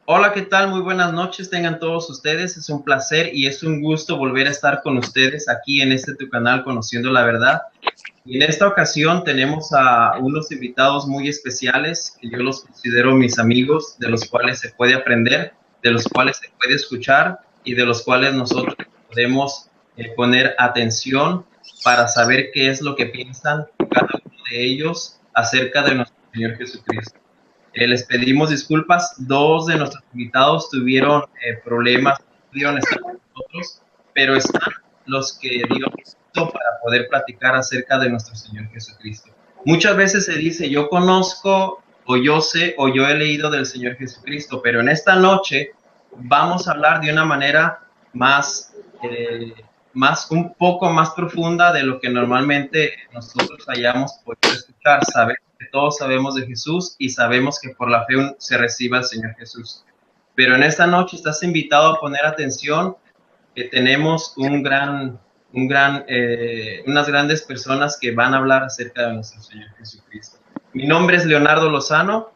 Hola, ¿qué tal? Muy buenas noches, tengan todos ustedes. Es un placer y es un gusto volver a estar con ustedes aquí en tu canal Conociendo la Verdad. Y en esta ocasión tenemos a unos invitados muy especiales que yo los considero mis amigos, de los cuales se puede aprender, de los cuales se puede escuchar y de los cuales nosotros podemos poner atención para saber qué es lo que piensan cada uno de ellos acerca de nuestro Señor Jesucristo. Les pedimos disculpas. Dos de nuestros invitados tuvieron problemas, no pudieron estar con nosotros, pero están los que Dios hizo para poder platicar acerca de nuestro Señor Jesucristo. Muchas veces se dice, yo conozco, o yo sé, o yo he leído del Señor Jesucristo, pero en esta noche vamos a hablar de una manera más, un poco más profunda de lo que normalmente nosotros hayamos podido escuchar. Sabemos que todos sabemos de Jesús y sabemos que por la fe se recibe al Señor Jesús. Pero en esta noche estás invitado a poner atención, que tenemos unas grandes personas que van a hablar acerca de nuestro Señor Jesucristo. Mi nombre es Leonardo Lozano.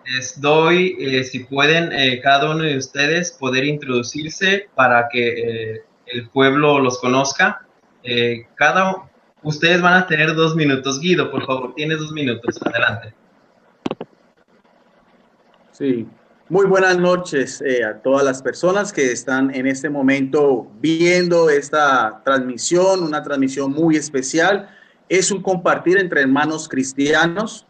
Les doy, si pueden, cada uno de ustedes poder introducirse para que el pueblo los conozca. Ustedes van a tener 2 minutos. Guido, por favor, tienes 2 minutos. Adelante. Sí, muy buenas noches a todas las personas que están en este momento viendo esta transmisión, una transmisión muy especial. Es un compartir entre hermanos cristianos.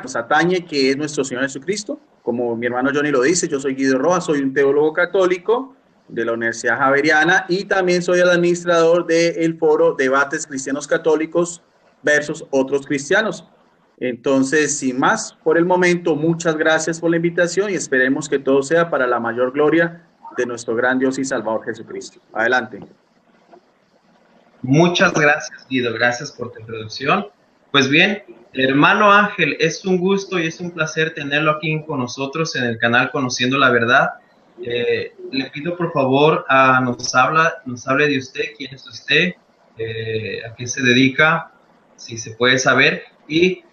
Nos atañe, que es nuestro Señor Jesucristo. Como mi hermano Johnny lo dice, yo soy Guido Rojas, soy un teólogo católico de la Universidad Javeriana y también soy el administrador del foro Debates Cristianos Católicos versus Otros Cristianos. Entonces, sin más, por el momento, muchas gracias por la invitación y esperemos que todo sea para la mayor gloria de nuestro gran Dios y Salvador Jesucristo. Adelante. Muchas gracias, Guido. Gracias por tu introducción. Pues bien, hermano Ángel, es un gusto y es un placer tenerlo aquí con nosotros en el canal Conociendo la Verdad. Le pido por favor nos hable de usted, quién es usted, a qué se dedica, si se puede saber, y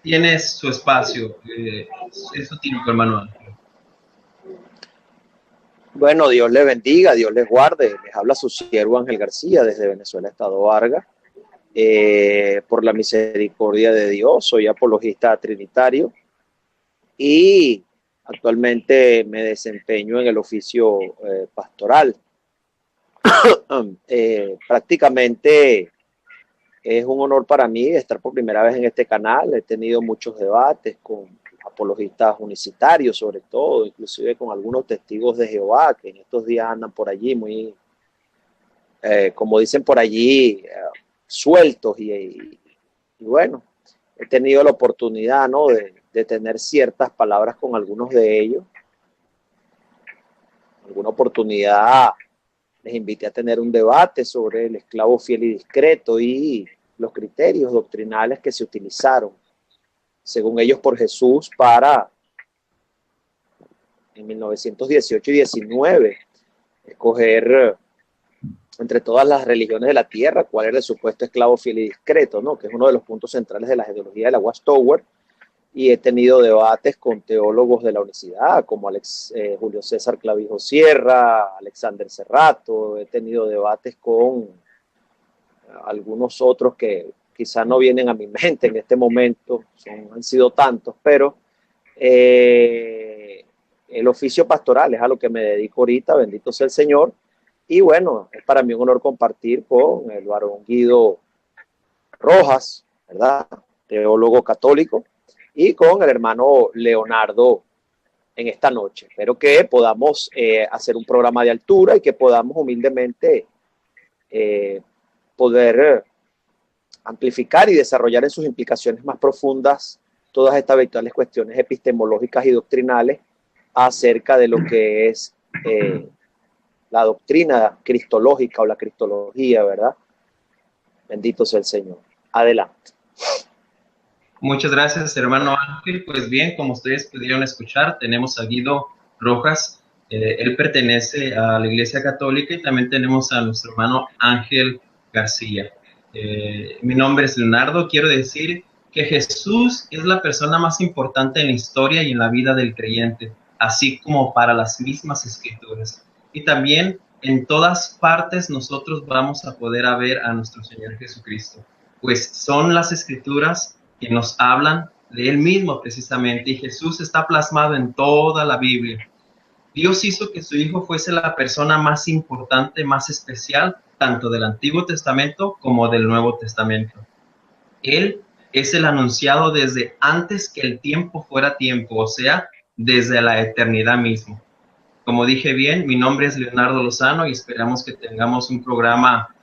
tienes su espacio. Es su tiempo, hermano Ángel. Bueno, Dios les bendiga, Dios les guarde. Les habla su siervo Ángel García desde Venezuela, Estado Vargas. Por la misericordia de Dios, soy apologista trinitario y actualmente me desempeño en el oficio pastoral. Prácticamente es un honor para mí estar por primera vez en este canal. He tenido muchos debates con apologistas unicitarios, sobre todo, inclusive con algunos testigos de Jehová que en estos días andan por allí muy, como dicen por allí, sueltos y bueno, he tenido la oportunidad, ¿no?, de tener ciertas palabras con algunos de ellos. En alguna oportunidad les invité a tener un debate sobre el esclavo fiel y discreto y los criterios doctrinales que se utilizaron, según ellos, por Jesús para, en 1918 y 19, escoger entre todas las religiones de la tierra cuál era el supuesto esclavo fiel y discreto, ¿no?, que es uno de los puntos centrales de la ideología de la Watchtower. Y he tenido debates con teólogos de la universidad, como Julio César Clavijo Sierra, Alexander Serrato. He tenido debates con algunos otros que quizás no vienen a mi mente en este momento, han sido tantos, pero el oficio pastoral es a lo que me dedico ahorita, bendito sea el Señor. Y bueno, es para mí un honor compartir con el varón Guido Rojas, ¿verdad?, teólogo católico, y con el hermano Leonardo en esta noche. Espero que podamos hacer un programa de altura y que podamos humildemente poder amplificar y desarrollar en sus implicaciones más profundas todas estas virtuales cuestiones epistemológicas y doctrinales acerca de lo que es la doctrina cristológica o la cristología, ¿verdad? Bendito sea el Señor. Adelante. Muchas gracias, hermano Ángel. Pues bien, como ustedes pudieron escuchar, tenemos a Guido Rojas. Él pertenece a la Iglesia Católica y también tenemos a nuestro hermano Ángel García. Mi nombre es Leonardo. Quiero decir que Jesús es la persona más importante en la historia y en la vida del creyente, así como para las mismas escrituras. Y también en todas partes nosotros vamos a poder ver a nuestro Señor Jesucristo, pues son las escrituras que nos hablan de Él mismo precisamente, y Jesús está plasmado en toda la Biblia. Dios hizo que su Hijo fuese la persona más importante, más especial, tanto del Antiguo Testamento como del Nuevo Testamento. Él es el anunciado desde antes que el tiempo fuera tiempo, o sea, desde la eternidad mismo. Como dije bien, mi nombre es Leonardo Lozano y esperamos que tengamos un programa,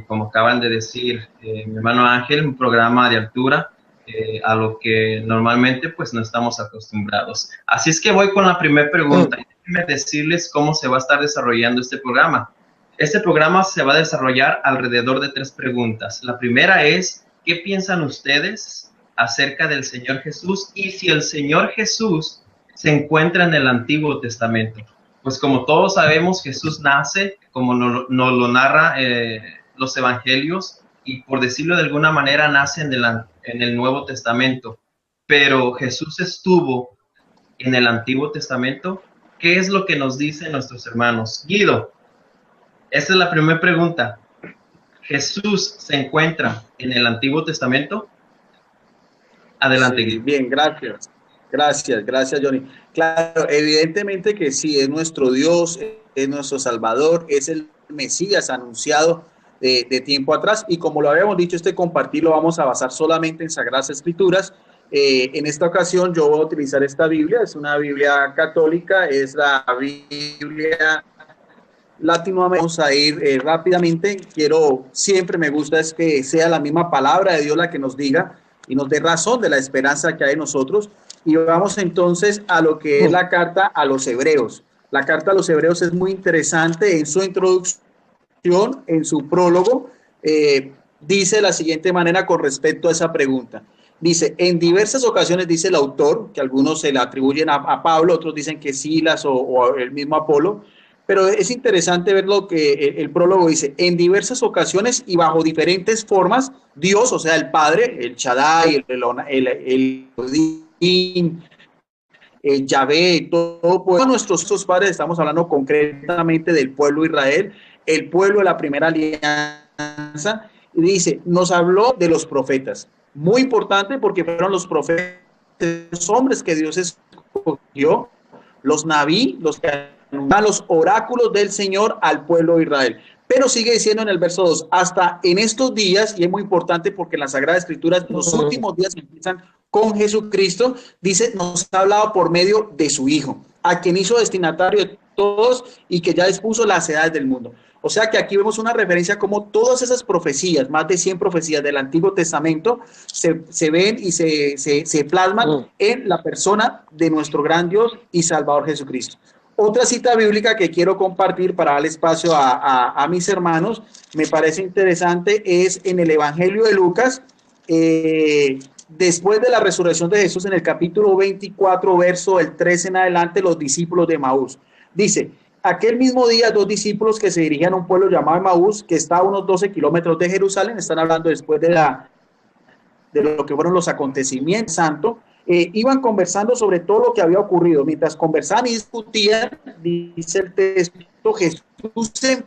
como acaban de decir mi hermano Ángel, un programa de altura, a lo que normalmente pues no estamos acostumbrados. Así es que voy con la primera pregunta. Déjenme decirles cómo se va a estar desarrollando este programa. Este programa se va a desarrollar alrededor de 3 preguntas. La primera es, ¿qué piensan ustedes acerca del Señor Jesús y si el Señor Jesús se encuentra en el Antiguo Testamento? Pues como todos sabemos, Jesús nace, como nos lo narra los evangelios, y por decirlo de alguna manera nace en el Nuevo Testamento. Pero Jesús estuvo en el Antiguo Testamento. ¿Qué es lo que nos dicen nuestros hermanos? Guido, esa es la primera pregunta. ¿Jesús se encuentra en el Antiguo Testamento? Adelante, Sí, Guido. bien, gracias. Gracias, Johnny. Claro, evidentemente que sí, es nuestro Dios, es nuestro Salvador, es el Mesías anunciado de tiempo atrás, y como lo habíamos dicho, este compartir lo vamos a basar solamente en Sagradas Escrituras. En esta ocasión yo voy a utilizar esta Biblia, es una Biblia católica, es la Biblia latinoamericana. Vamos a ir rápidamente. Siempre me gusta es que sea la misma palabra de Dios la que nos diga y nos dé razón de la esperanza que hay en nosotros. Y vamos entonces a lo que es la carta a los Hebreos. La carta a los Hebreos es muy interesante. En su introducción, en su prólogo, dice de la siguiente manera con respecto a esa pregunta. Dice, en diversas ocasiones, dice el autor, que algunos se le atribuyen a Pablo, otros dicen que Silas o el mismo Apolo, pero es interesante ver lo que el prólogo dice. En diversas ocasiones y bajo diferentes formas, Dios, o sea, el Padre, el Shaddai, el Odín, el Yahvé, todos nuestros padres, estamos hablando concretamente del pueblo de Israel, el pueblo de la primera alianza, y dice, nos habló de los profetas. Muy importante porque fueron los profetas, los hombres que Dios escogió, los naví, los oráculos del Señor al pueblo de Israel. Pero sigue diciendo en el verso 2, hasta en estos días, y es muy importante porque en la Sagrada Escritura los últimos días empiezan con Jesucristo, dice, nos ha hablado por medio de su Hijo, a quien hizo destinatario de todos y que ya dispuso las edades del mundo. O sea que aquí vemos una referencia como todas esas profecías, más de 100 profecías del Antiguo Testamento, se ven y se plasman en la persona de nuestro gran Dios y Salvador Jesucristo. Otra cita bíblica que quiero compartir para darle espacio a mis hermanos, me parece interesante, es en el Evangelio de Lucas, después de la resurrección de Jesús, en el capítulo 24, verso el 13 en adelante, los discípulos de Emaús. Dice, aquel mismo día, 2 discípulos que se dirigían a un pueblo llamado Emaús, que está a unos 12 kilómetros de Jerusalén, están hablando después de lo que fueron los acontecimientos santos, iban conversando sobre todo lo que había ocurrido. Mientras conversaban y discutían, dice el texto, Jesús se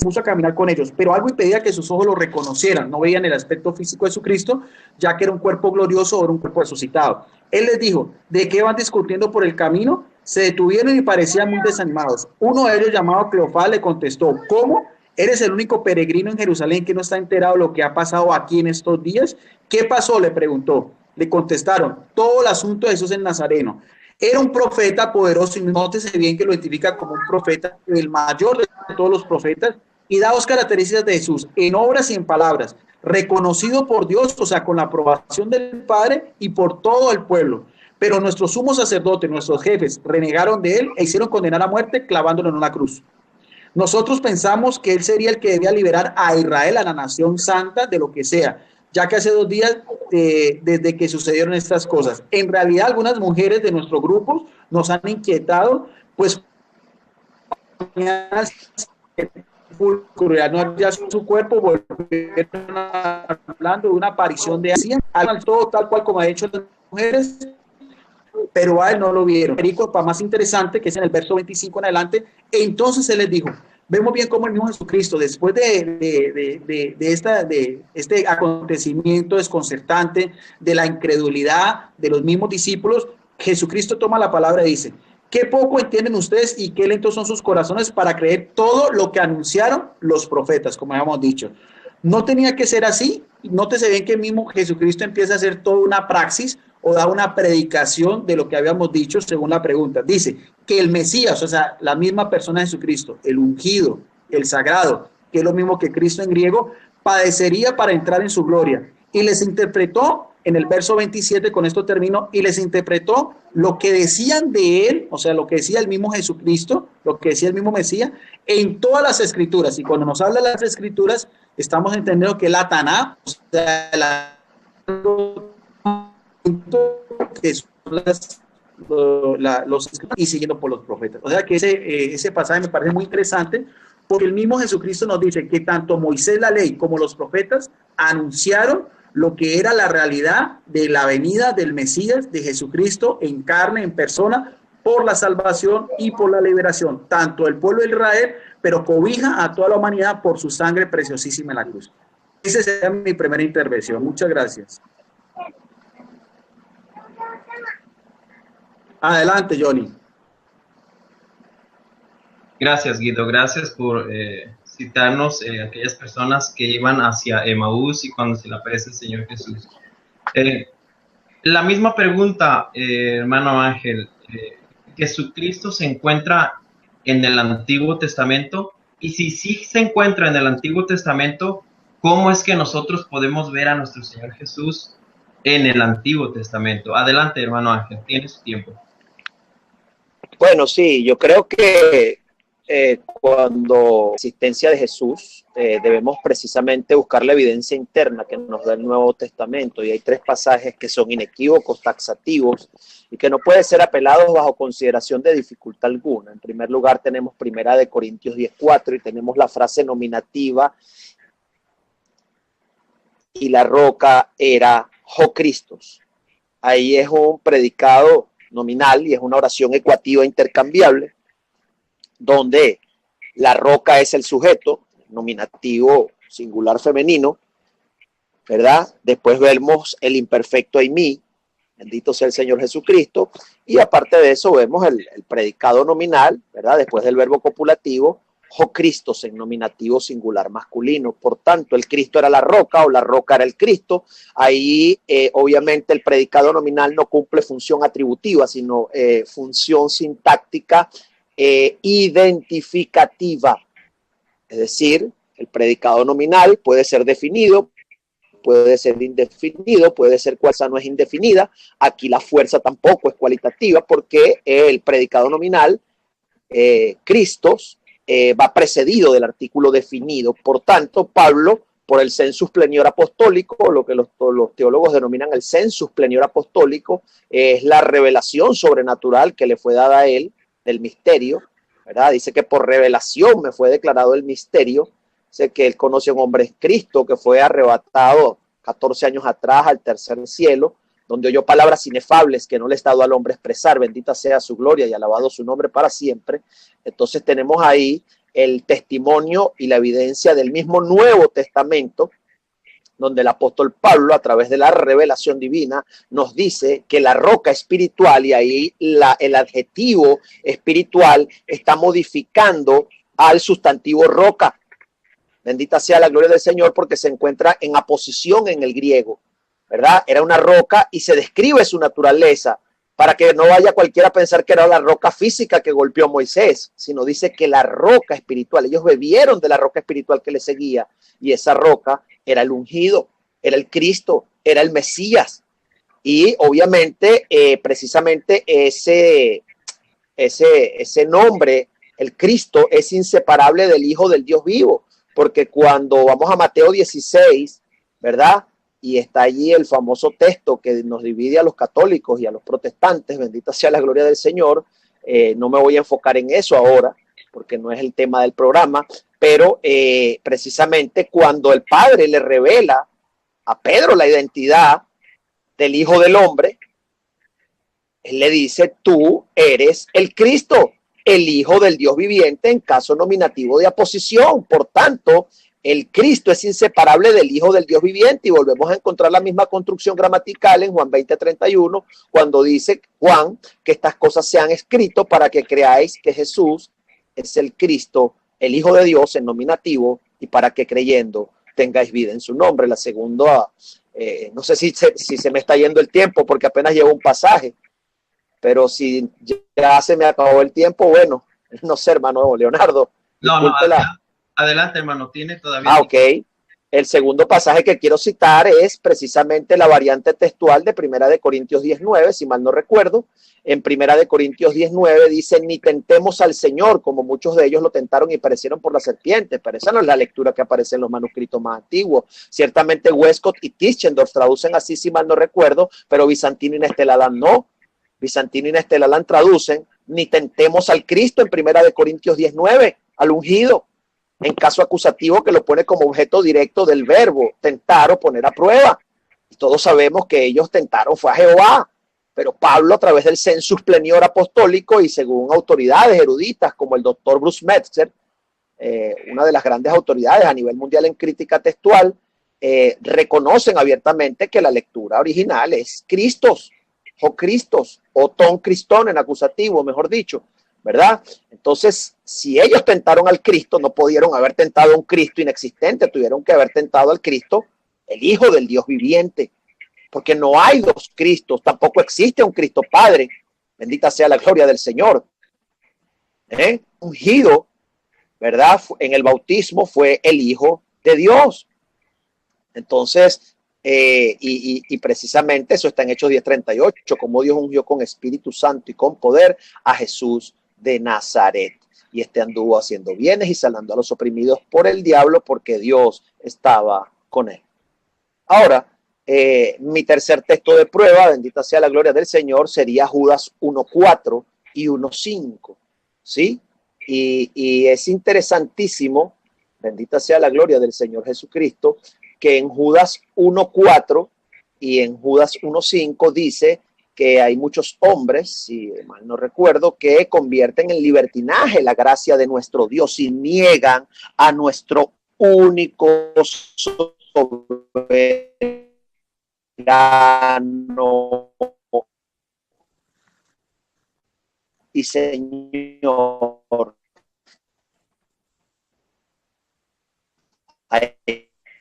puso a caminar con ellos, pero algo impedía que sus ojos lo reconocieran. No veían el aspecto físico de Jesucristo, ya que era un cuerpo glorioso o era un cuerpo resucitado. Él les dijo, ¿de qué van discutiendo por el camino? Se detuvieron y parecían muy desanimados. Uno de ellos, llamado Cleofás, le contestó, ¿cómo? ¿Eres el único peregrino en Jerusalén que no está enterado de lo que ha pasado aquí en estos días? ¿Qué pasó?, le preguntó. Le contestaron, todo el asunto de Jesús el Nazareno. Era un profeta poderoso, y nótese bien que lo identifica como un profeta, el mayor de todos los profetas, y da 2 características de Jesús, en obras y en palabras, reconocido por Dios, o sea, con la aprobación del Padre y por todo el pueblo. Pero nuestros sumos sacerdotes, nuestros jefes, renegaron de él e hicieron condenar a muerte clavándolo en una cruz. Nosotros pensamos que él sería el que debía liberar a Israel, a la nación santa, de lo que sea, ya que hace 2 días desde que sucedieron estas cosas. En realidad, algunas mujeres de nuestro grupo nos han inquietado, pues sepulcro y al no hallar su cuerpo volvieron hablando de una aparición de alguien, todo tal cual como ha hecho las mujeres, pero a él no lo vieron. Perico, para más interesante, que es en el verso 25 en adelante, entonces él les dijo, vemos bien cómo el mismo Jesucristo, después de este acontecimiento desconcertante, de la incredulidad de los mismos discípulos, Jesucristo toma la palabra y dice, qué poco entienden ustedes y qué lentos son sus corazones para creer todo lo que anunciaron los profetas, como habíamos dicho. No tenía que ser así. Nótese bien que el mismo Jesucristo empieza a hacer toda una praxis o da una predicación de lo que habíamos dicho según la pregunta. Dice que el Mesías, o sea, la misma persona de Jesucristo, el ungido, el sagrado, que es lo mismo que Cristo en griego, padecería para entrar en su gloria. Y les interpretó, en el verso 27, con esto termino, y les interpretó lo que decían de él, o sea, lo que decía el mismo Jesucristo, lo que decía el mismo Mesías, en todas las escrituras. Y cuando nos habla de las escrituras, estamos entendiendo que la Taná, o sea, que son los y siguiendo por los profetas. O sea que ese pasaje me parece muy interesante, porque el mismo Jesucristo nos dice que tanto Moisés, la ley, como los profetas anunciaron lo que era la realidad de la venida del Mesías, de Jesucristo en carne, en persona, por la salvación y por la liberación, tanto del pueblo de Israel, pero cobija a toda la humanidad por su sangre preciosísima en la cruz. Esa sería mi primera intervención. Muchas gracias. Adelante, Johnny. Gracias, Guido. Gracias por citarnos aquellas personas que iban hacia Emaús y cuando se le aparece el Señor Jesús. La misma pregunta, hermano Ángel. ¿Jesucristo se encuentra en el Antiguo Testamento? Y si sí se encuentra en el Antiguo Testamento, ¿cómo es que nosotros podemos ver a nuestro Señor Jesús en el Antiguo Testamento? Adelante, hermano Ángel, tienes su tiempo. Bueno, sí, yo creo que cuando la existencia de Jesús debemos precisamente buscar la evidencia interna que nos da el Nuevo Testamento, y hay tres pasajes que son inequívocos, taxativos y que no pueden ser apelados bajo consideración de dificultad alguna. En primer lugar tenemos 1 Corintios 10:4 y tenemos la frase nominativa: y la roca era Jocristos. Ahí es un predicado nominal y es una oración ecuativa intercambiable, donde la roca es el sujeto, nominativo singular femenino, ¿verdad? Después vemos el imperfecto eimi, bendito sea el Señor Jesucristo, y aparte de eso vemos el predicado nominal, ¿verdad? Después del verbo copulativo, Jocristos en nominativo singular masculino. Por tanto, el Cristo era la roca o la roca era el Cristo. Ahí obviamente el predicado nominal no cumple función atributiva, sino función sintáctica identificativa. Es decir, el predicado nominal puede ser definido, puede ser indefinido, puede ser fuerza no es indefinida. Aquí la fuerza tampoco es cualitativa porque el predicado nominal, Cristos, va precedido del artículo definido. Por tanto, Pablo, por el sensus plenior apostólico, lo que los teólogos denominan el sensus plenior apostólico, es la revelación sobrenatural que le fue dada a él del misterio, ¿verdad? Dice que por revelación me fue declarado el misterio. Dice que él conoce a un hombre, Cristo, que fue arrebatado 14 años atrás al tercer cielo, donde oyó palabras inefables que no le ha dado al hombre expresar. Bendita sea su gloria y alabado su nombre para siempre. Entonces tenemos ahí el testimonio y la evidencia del mismo Nuevo Testamento, donde el apóstol Pablo, a través de la revelación divina, nos dice que la roca espiritual, y ahí el adjetivo espiritual está modificando al sustantivo roca. Bendita sea la gloria del Señor, porque se encuentra en aposición en el griego, ¿verdad? Era una roca y se describe su naturaleza, para que no vaya cualquiera a pensar que era la roca física que golpeó a Moisés, sino dice que la roca espiritual, ellos bebieron de la roca espiritual que les seguía, y esa roca era el ungido, era el Cristo, era el Mesías. Y obviamente precisamente ese nombre, el Cristo, es inseparable del Hijo del Dios vivo, porque cuando vamos a Mateo 16, ¿verdad? Y está allí el famoso texto que nos divide a los católicos y a los protestantes, bendita sea la gloria del Señor. No me voy a enfocar en eso ahora, porque no es el tema del programa, pero precisamente cuando el Padre le revela a Pedro la identidad del Hijo del Hombre, él le dice, tú eres el Cristo, el Hijo del Dios viviente, en caso nominativo de aposición. Por tanto, el Cristo es inseparable del Hijo del Dios viviente, y volvemos a encontrar la misma construcción gramatical en Juan 20:31, cuando dice Juan que estas cosas se han escrito para que creáis que Jesús es el Cristo, el Hijo de Dios en nominativo, y para que creyendo tengáis vida en su nombre. La segunda, no sé si se me está yendo el tiempo porque apenas llevo un pasaje, pero si ya se me acabó el tiempo, bueno, no sé, hermano Leonardo. No, adelante, hermano, tiene todavía. Ok. El segundo pasaje que quiero citar es precisamente la variante textual de 1 Corintios 10:9, si mal no recuerdo. En 1 Corintios 10:9 dice, ni tentemos al Señor, como muchos de ellos lo tentaron y perecieron por la serpiente. Pero esa no es la lectura que aparece en los manuscritos más antiguos. Ciertamente Westcott y Tischendorf traducen así, si mal no recuerdo, pero Bizantino y Nestelalán no. Bizantino y Nestelalán traducen, ni tentemos al Cristo, en 1 Corintios 10:9, al ungido, en caso acusativo que lo pone como objeto directo del verbo tentar o poner a prueba. Y todos sabemos que ellos tentaron fue a Jehová, pero Pablo, a través del census plenior apostólico y según autoridades eruditas como el doctor Bruce Metzger, una de las grandes autoridades a nivel mundial en crítica textual, reconocen abiertamente que la lectura original es Cristos o Cristos o ton Cristón en acusativo, mejor dicho, ¿verdad? Entonces, si ellos tentaron al Cristo, no pudieron haber tentado a un Cristo inexistente, tuvieron que haber tentado al Cristo, el Hijo del Dios viviente, porque no hay dos Cristos, tampoco existe un Cristo Padre, bendita sea la gloria del Señor. Ungido, ¿verdad? En el bautismo fue el Hijo de Dios. Entonces, y precisamente eso está en Hechos 10:38, como Dios ungió con Espíritu Santo y con poder a Jesús de Nazaret, y este anduvo haciendo bienes y sanando a los oprimidos por el diablo, porque Dios estaba con él. Ahora, mi tercer texto de prueba, bendita sea la gloria del Señor, sería Judas 1:4 y 1:5, ¿sí? Y es interesantísimo, bendita sea la gloria del Señor Jesucristo, que en Judas 1:4 y en Judas 1:5 dice que hay muchos hombres, si mal no recuerdo, que convierten en libertinaje la gracia de nuestro Dios y niegan a nuestro único soberano y Señor.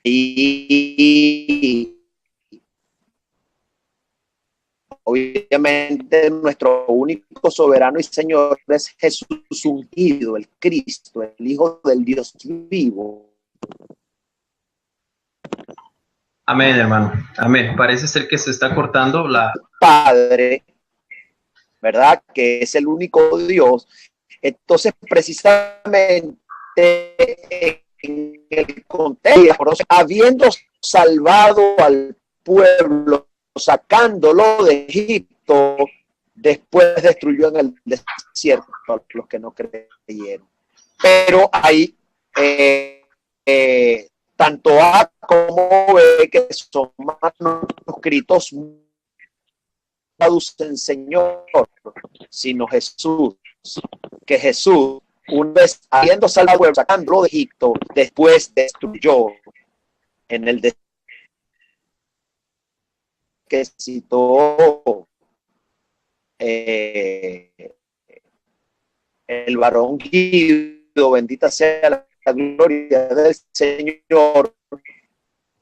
Y obviamente nuestro único soberano y Señor es Jesús ungido, el Cristo, el Hijo del Dios vivo. Amén, hermano. Amén. Parece ser que se está cortando la... Padre, ¿verdad? Que es el único Dios. Entonces, precisamente en el contexto, habiendo salvado al pueblo, sacándolo de Egipto, después destruyó en el desierto a los que no creyeron. Pero hay tanto A como B, que son manuscritos, traducen Señor, sino Jesús, que Jesús, una vez habiendo salvado al pueblo, sacándolo de Egipto, después destruyó en el desierto, que citó el varón Guido, bendita sea la gloria del Señor.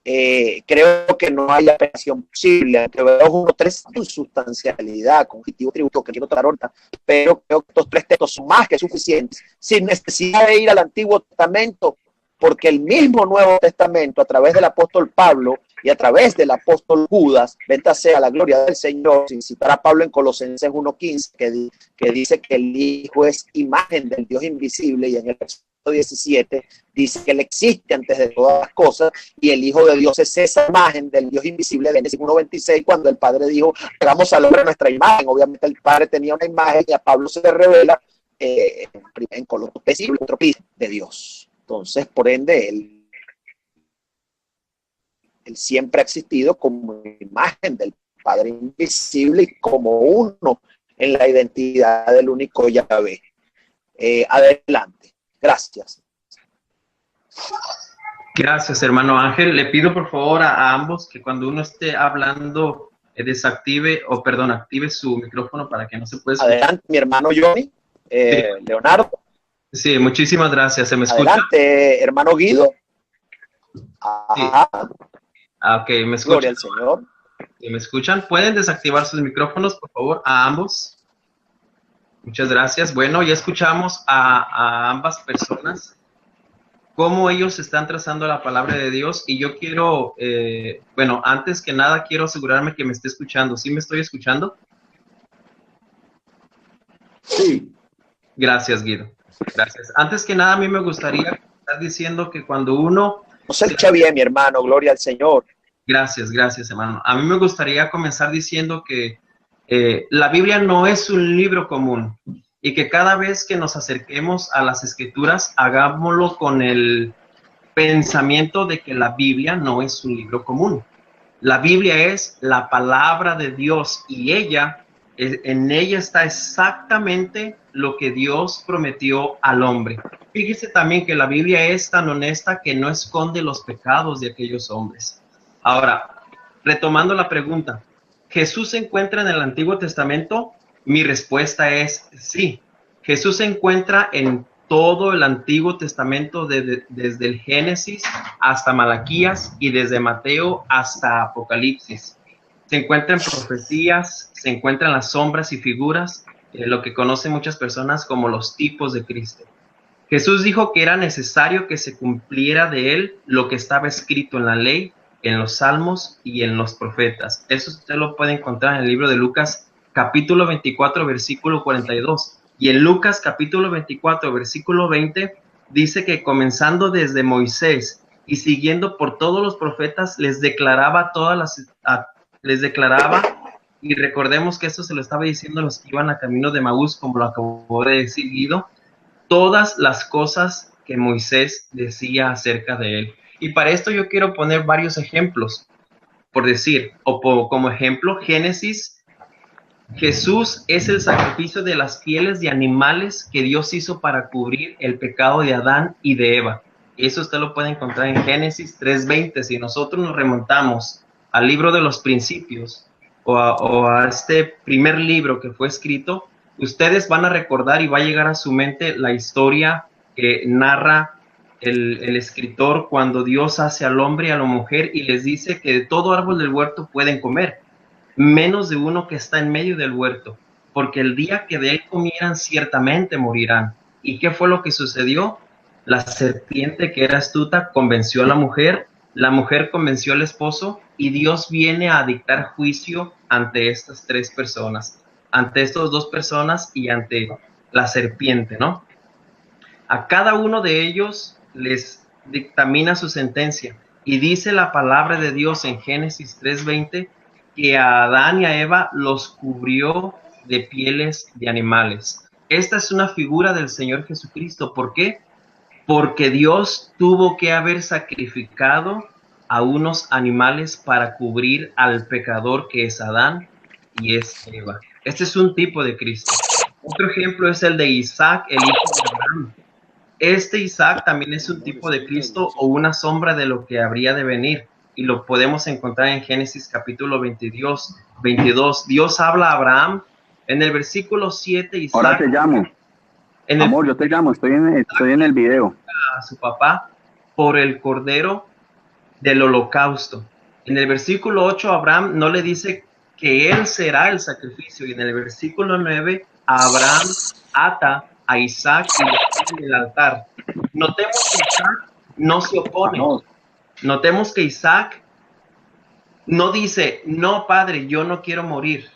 Creo que no hay apelación posible, aunque veo 1:3 con sustancialidad, cognitivo, tributo, que quiero tratar ahorita, pero creo que estos tres textos son más que suficientes, sin necesidad de ir al Antiguo Testamento, porque el mismo Nuevo Testamento, a través del apóstol Pablo y a través del apóstol Judas, bendita sea la gloria del Señor, sin citar a Pablo en Colosenses 1:15, que dice que el Hijo es imagen del Dios invisible, y en el versículo 17 dice que Él existe antes de todas las cosas, y el Hijo de Dios es esa imagen del Dios invisible. De Génesis 1:26, cuando el Padre dijo, hagamos al hombre a nuestra imagen. Obviamente el Padre tenía una imagen y a Pablo se le revela en Colosenses, visible, otro de Dios. Entonces, por ende, él siempre ha existido como imagen del Padre invisible y como uno en la identidad del único Yahvé. Adelante. Gracias. Gracias, hermano Ángel. Le pido por favor a ambos que cuando uno esté hablando active su micrófono para que no se pueda escuchar. Adelante, mi hermano Johnny. Sí. Leonardo. Sí, muchísimas gracias. ¿Se me escucha? Adelante, hermano Guido. Ajá. Sí. Ok, ¿me escuchan? Gloria al Señor. ¿Sí me escuchan? ¿Pueden desactivar sus micrófonos, por favor, a ambos? Muchas gracias. Bueno, ya escuchamos a ambas personas cómo ellos están trazando la palabra de Dios, y yo quiero, bueno, antes que nada quiero asegurarme que me esté escuchando. ¿Sí me estoy escuchando? Sí. Gracias, Guido. Gracias. Antes que nada, a mí me gustaría estar diciendo que cuando uno... No se escucha bien, mi hermano. Gloria al Señor. Gracias, gracias, hermano. A mí me gustaría comenzar diciendo que la Biblia no es un libro común, y que cada vez que nos acerquemos a las Escrituras, hagámoslo con el pensamiento de que la Biblia no es un libro común. La Biblia es la palabra de Dios, y en ella está exactamente lo que Dios prometió al hombre. Fíjese también que la Biblia es tan honesta que no esconde los pecados de aquellos hombres. Ahora, retomando la pregunta, ¿Jesús se encuentra en el Antiguo Testamento? Mi respuesta es sí. Jesús se encuentra en todo el Antiguo Testamento, desde el Génesis hasta Malaquías, y desde Mateo hasta Apocalipsis. Se encuentra en profecías, se encuentra en las sombras y figuras, lo que conocen muchas personas como los tipos de Cristo. Jesús dijo que era necesario que se cumpliera de él lo que estaba escrito en la ley, en los salmos y en los profetas. Eso usted lo puede encontrar en el libro de Lucas, capítulo 24, versículo 42. Y en Lucas, capítulo 24, versículo 20, dice que comenzando desde Moisés y siguiendo por todos los profetas, les declaraba, y recordemos que esto se lo estaba diciendo a los que iban a camino de Maús, como lo acabó de decir Guido, todas las cosas que Moisés decía acerca de él. Y para esto yo quiero poner varios ejemplos, como ejemplo, Génesis. Jesús es el sacrificio de las pieles de animales que Dios hizo para cubrir el pecado de Adán y de Eva. Eso usted lo puede encontrar en Génesis 3:20. Si nosotros nos remontamos al libro de los principios o a este primer libro que fue escrito, ustedes van a recordar y va a llegar a su mente la historia que narra el escritor cuando Dios hace al hombre y a la mujer y les dice que de todo árbol del huerto pueden comer, menos de uno que está en medio del huerto, porque el día que de él comieran ciertamente morirán. ¿Y qué fue lo que sucedió? La serpiente, que era astuta, convenció a la mujer convenció al esposo, y Dios viene a dictar juicio ante estas tres personas, ante estas dos personas y ante la serpiente, ¿no? A cada uno de ellos les dictamina su sentencia, y dice la palabra de Dios en Génesis 3:20 que a Adán y a Eva los cubrió de pieles de animales. Esta es una figura del Señor Jesucristo. ¿Por qué? Porque Dios tuvo que haber sacrificado a unos animales para cubrir al pecador que es Adán y es Eva. Este es un tipo de Cristo. Otro ejemplo es el de Isaac, el hijo de Abraham. Este Isaac también es un tipo de Cristo o una sombra de lo que habría de venir, y lo podemos encontrar en Génesis capítulo 22. Dios habla a Abraham en el versículo 7. Isaac, ahora te llamo. Amor, yo te llamo, estoy en el video. A su papá por el cordero del holocausto. En el versículo 8, Abraham no le dice que él será el sacrificio, y en el versículo 9, Abraham ata a Isaac y le pone en el altar. Notemos que Isaac no se opone. Notemos que Isaac no dice, no, padre, yo no quiero morir.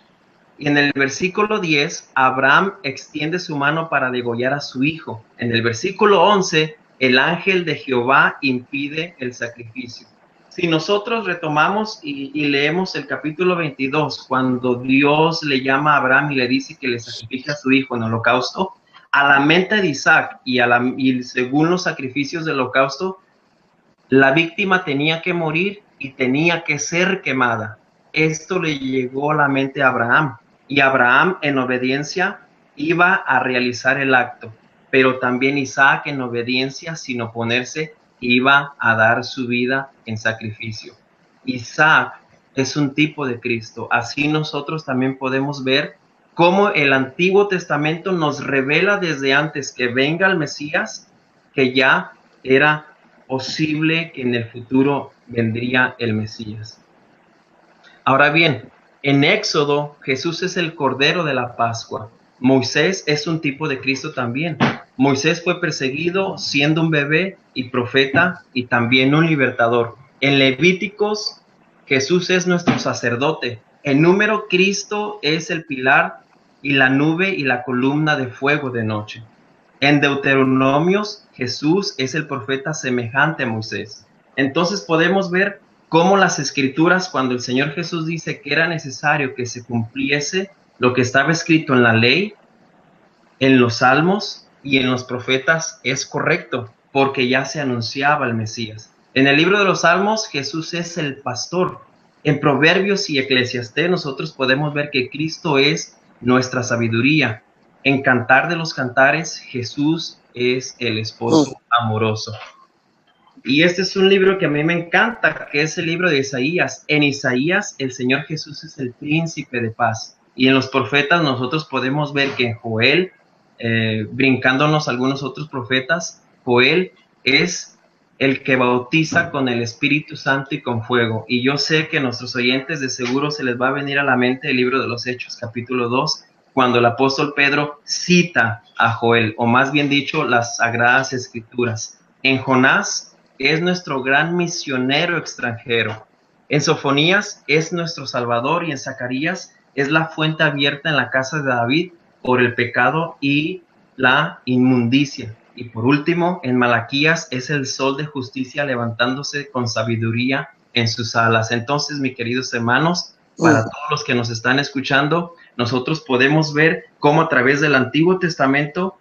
Y en el versículo 10, Abraham extiende su mano para degollar a su hijo. En el versículo 11, el ángel de Jehová impide el sacrificio. Si nosotros retomamos y leemos el capítulo 22, cuando Dios le llama a Abraham y le dice que le sacrifique a su hijo en holocausto, a la mente de Isaac y según los sacrificios del holocausto, la víctima tenía que morir y tenía que ser quemada. Esto le llegó a la mente a Abraham, y Abraham en obediencia iba a realizar el acto, pero también Isaac en obediencia, sin oponerse, iba a dar su vida en sacrificio. Isaac es un tipo de Cristo. Así nosotros también podemos ver cómo el Antiguo Testamento nos revela desde antes que venga el Mesías, que ya era posible que en el futuro vendría el Mesías. Ahora bien, en Éxodo, Jesús es el Cordero de la Pascua. Moisés es un tipo de Cristo también. Moisés fue perseguido siendo un bebé y profeta y también un libertador. En Levíticos, Jesús es nuestro sacerdote. En Número, Cristo es el pilar y la nube y la columna de fuego de noche. En Deuteronomios, Jesús es el profeta semejante a Moisés. Entonces podemos ver cómo las escrituras, cuando el Señor Jesús dice que era necesario que se cumpliese lo que estaba escrito en la ley, en los salmos y en los profetas, es correcto, porque ya se anunciaba el Mesías. En el libro de los salmos, Jesús es el pastor. En Proverbios y Eclesiastés nosotros podemos ver que Cristo es nuestra sabiduría. En Cantar de los Cantares, Jesús es el esposo amoroso. Y este es un libro que a mí me encanta, que es el libro de Isaías. En Isaías, el Señor Jesús es el príncipe de paz. Y en los profetas nosotros podemos ver que en Joel, brincándonos algunos otros profetas, Joel es el que bautiza con el Espíritu Santo y con fuego. Y yo sé que a nuestros oyentes de seguro se les va a venir a la mente el libro de los Hechos, capítulo 2, cuando el apóstol Pedro cita a Joel, o más bien dicho, las Sagradas Escrituras. En Jonás es nuestro gran misionero extranjero. En Sofonías es nuestro Salvador, y en Zacarías es la fuente abierta en la casa de David por el pecado y la inmundicia. Y por último, en Malaquías es el sol de justicia levantándose con sabiduría en sus alas. Entonces, mis queridos hermanos, para todos los que nos están escuchando, nosotros podemos ver cómo a través del Antiguo Testamento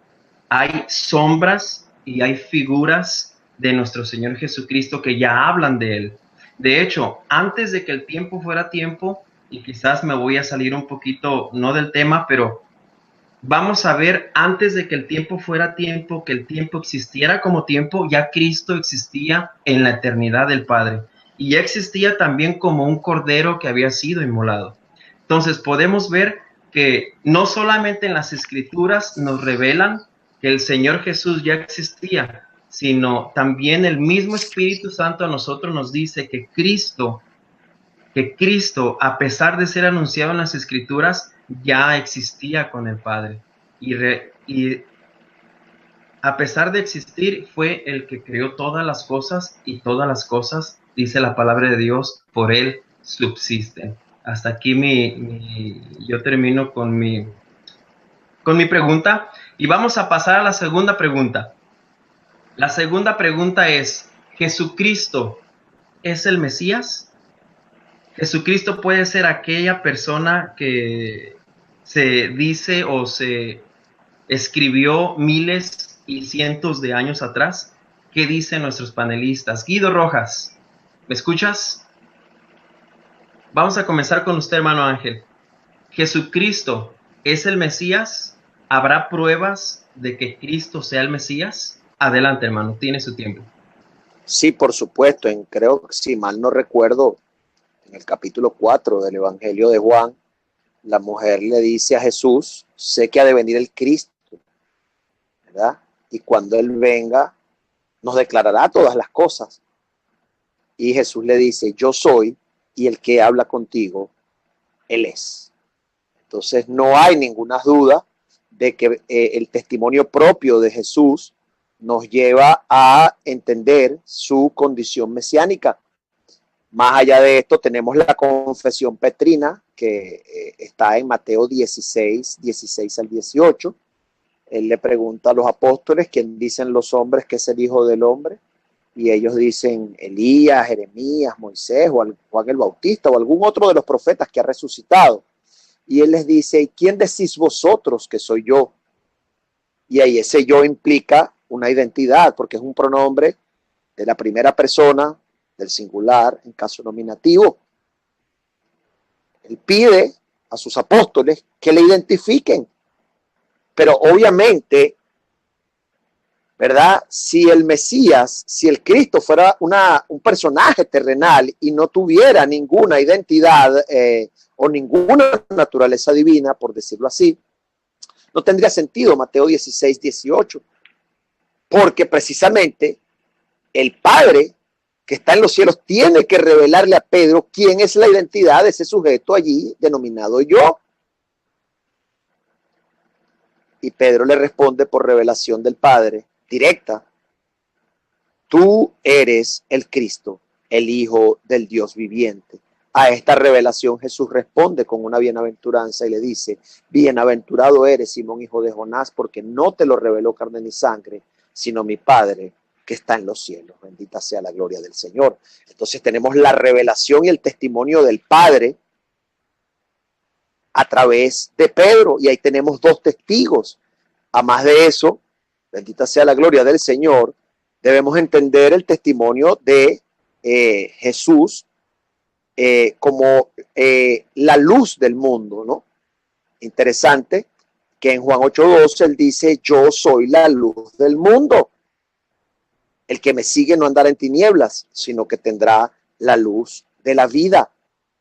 hay sombras y hay figuras de nuestro Señor Jesucristo que ya hablan de Él. De hecho, antes de que el tiempo fuera tiempo, y quizás me voy a salir un poquito, no del tema, pero vamos a ver, antes de que el tiempo fuera tiempo, que el tiempo existiera como tiempo, ya Cristo existía en la eternidad del Padre. Y ya existía también como un cordero que había sido inmolado. Entonces podemos ver que no solamente en las Escrituras nos revelan que el Señor Jesús ya existía, sino también el mismo Espíritu Santo a nosotros nos dice que Cristo, a pesar de ser anunciado en las Escrituras, ya existía con el Padre. Y a pesar de existir, fue el que creó todas las cosas, y todas las cosas, dice la palabra de Dios, por Él subsisten. Hasta aquí yo termino con mi pregunta, y vamos a pasar a la segunda pregunta. La segunda pregunta es, ¿Jesucristo es el Mesías? ¿Jesucristo puede ser aquella persona que se dice o se escribió miles y cientos de años atrás? ¿Qué dicen nuestros panelistas? Guido Rojas, ¿me escuchas? Vamos a comenzar con usted, hermano Ángel. ¿Jesucristo es el Mesías? ¿Habrá pruebas de que Cristo sea el Mesías? Adelante, hermano, tiene su tiempo. Sí, por supuesto. Creo que, si mal no recuerdo, en el capítulo 4 del Evangelio de Juan, la mujer le dice a Jesús, sé que ha de venir el Cristo, ¿verdad? Y cuando Él venga, nos declarará todas las cosas. Y Jesús le dice, yo soy, y el que habla contigo, Él es. Entonces no hay ninguna duda de que el testimonio propio de Jesús nos lleva a entender su condición mesiánica. Más allá de esto, tenemos la confesión petrina, que está en Mateo 16 al 18. Él le pregunta a los apóstoles, ¿quién dicen los hombres que es el Hijo del Hombre? Y ellos dicen Elías, Jeremías, Moisés, o Juan el Bautista, o algún otro de los profetas que ha resucitado. Y él les dice, ¿quién decís vosotros que soy yo? Y ahí ese yo implica una identidad, porque es un pronombre de la primera persona, del singular, en caso nominativo. Él pide a sus apóstoles que le identifiquen. Pero obviamente, ¿verdad? Si el Mesías, si el Cristo fuera un personaje terrenal y no tuviera ninguna identidad o ninguna naturaleza divina, por decirlo así, no tendría sentido Mateo 16, 18. Porque precisamente el Padre que está en los cielos tiene que revelarle a Pedro quién es la identidad de ese sujeto allí denominado yo. Y Pedro le responde por revelación del Padre, directa: tú eres el Cristo, el Hijo del Dios viviente. A esta revelación Jesús responde con una bienaventuranza y le dice: bienaventurado eres, Simón, hijo de Jonás, porque no te lo reveló carne ni sangre, sino mi Padre que está en los cielos. Bendita sea la gloria del Señor. Entonces tenemos la revelación y el testimonio del Padre a través de Pedro, y ahí tenemos dos testigos. A más de eso, bendita sea la gloria del Señor, debemos entender el testimonio de Jesús como la luz del mundo, ¿no? Interesante que en Juan 8:12 él dice: yo soy la luz del mundo. El que me sigue no andará en tinieblas, sino que tendrá la luz de la vida.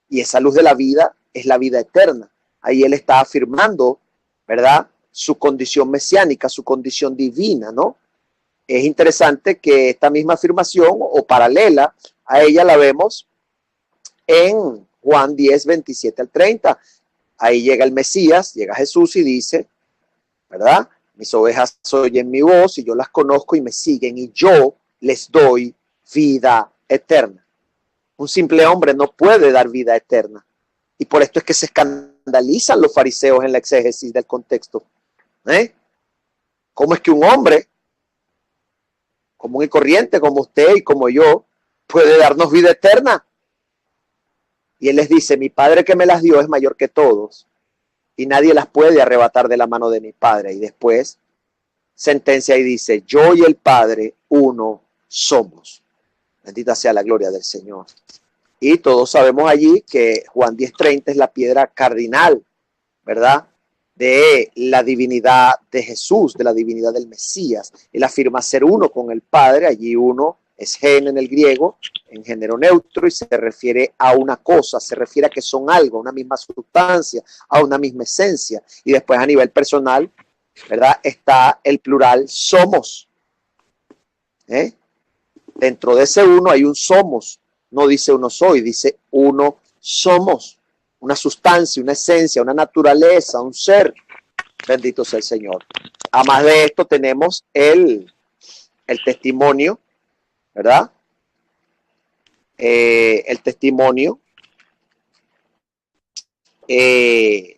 Y esa luz de la vida es la vida eterna. Ahí él está afirmando, ¿verdad?, su condición mesiánica, su condición divina, ¿no? Es interesante que esta misma afirmación, o paralela a ella, la vemos en Juan 10, 27 al 30. Ahí llega el Mesías, llega Jesús y dice, ¿verdad? Mis ovejas oyen mi voz y yo las conozco y me siguen y yo les doy vida eterna. Un simple hombre no puede dar vida eterna. Y por esto es que se escandalizan los fariseos en la exégesis del contexto. ¿Cómo es que un hombre común y corriente como usted y como yo puede darnos vida eterna? Y él les dice: mi Padre que me las dio es mayor que todos y nadie las puede arrebatar de la mano de mi Padre. Y después sentencia y dice: yo y el Padre uno somos. Bendita sea la gloria del Señor. Y todos sabemos allí que Juan 10:30 es la piedra cardinal, ¿verdad?, de la divinidad de Jesús, de la divinidad del Mesías. Él afirma ser uno con el Padre. Allí uno es gen en el griego, en género neutro, y se refiere a una cosa, se refiere a que son algo, a una misma sustancia, a una misma esencia. Y después a nivel personal, ¿verdad?, está el plural somos. Dentro de ese uno hay un somos. No dice uno soy, dice uno somos. Una sustancia, una esencia, una naturaleza, un ser. Bendito sea el Señor. Además de esto tenemos el testimonio, ¿verdad? El testimonio en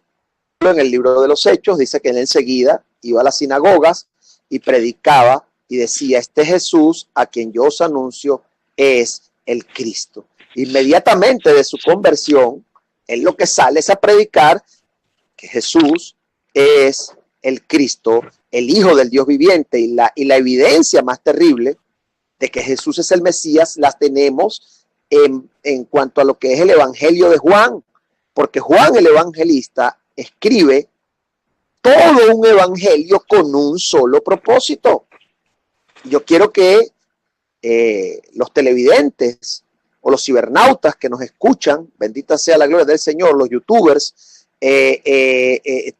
el libro de los Hechos dice que él enseguida iba a las sinagogas y predicaba y decía: este Jesús a quien yo os anuncio es el Cristo. Inmediatamente de su conversión, él lo que sale es a predicar que Jesús es el Cristo, el Hijo del Dios viviente, y la evidencia más terrible de que Jesús es el Mesías la tenemos en cuanto a lo que es el Evangelio de Juan, porque Juan el evangelista escribe todo un evangelio con un solo propósito. Yo quiero que los televidentes o los cibernautas que nos escuchan, bendita sea la gloria del Señor, los youtubers,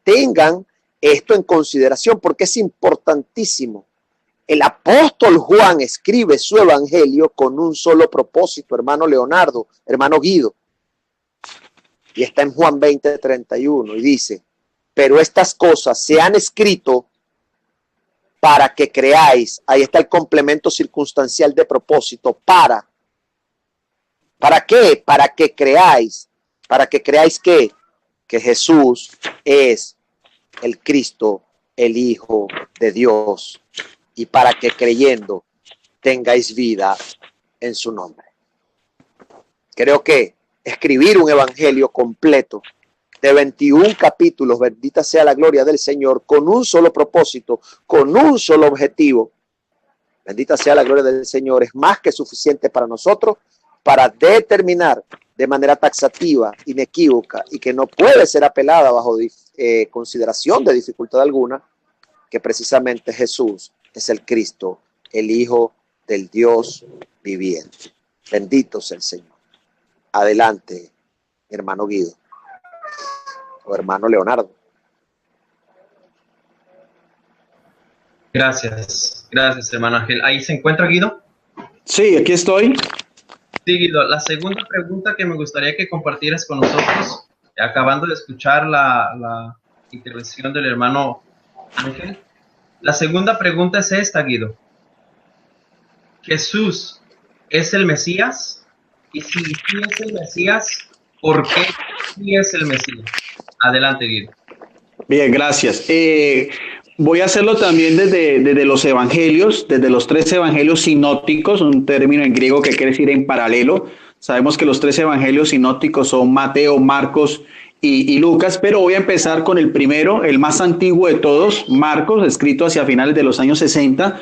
tengan esto en consideración, porque es importantísimo. El apóstol Juan escribe su evangelio con un solo propósito, hermano Leonardo, hermano Guido, y está en Juan 20:31, y dice: pero estas cosas se han escrito para que creáis. Ahí está el complemento circunstancial de propósito. ¿Para qué? Para que creáis. ¿Para que creáis qué? Que Jesús es el Cristo, el Hijo de Dios, y para que creyendo tengáis vida en su nombre. Creo que escribir un evangelio completo de 21 capítulos, bendita sea la gloria del Señor, con un solo propósito, con un solo objetivo. Bendita sea la gloria del Señor, es más que suficiente para nosotros para determinar de manera taxativa, inequívoca y que no puede ser apelada bajo consideración de dificultad alguna, que precisamente Jesús es el Cristo, el Hijo del Dios viviente. Bendito sea el Señor. Adelante, hermano Guido o hermano Leonardo. Gracias, hermano Ángel. ¿Ahí se encuentra Guido? Sí, aquí estoy. Sí, Guido. La segunda pregunta que me gustaría que compartieras con nosotros, acabando de escuchar la intervención del hermano Ángel, la segunda pregunta es esta, Guido. ¿Jesús es el Mesías? Y si sí es el Mesías, ¿por qué sí es el Mesías? Adelante, Guido. Bien, gracias. Voy a hacerlo también desde los evangelios, desde los 3 evangelios sinópticos, un término en griego que quiere decir en paralelo. Sabemos que los 3 evangelios sinópticos son Mateo, Marcos y Lucas, pero voy a empezar con el primero, el más antiguo de todos, Marcos, escrito hacia finales de los años 60,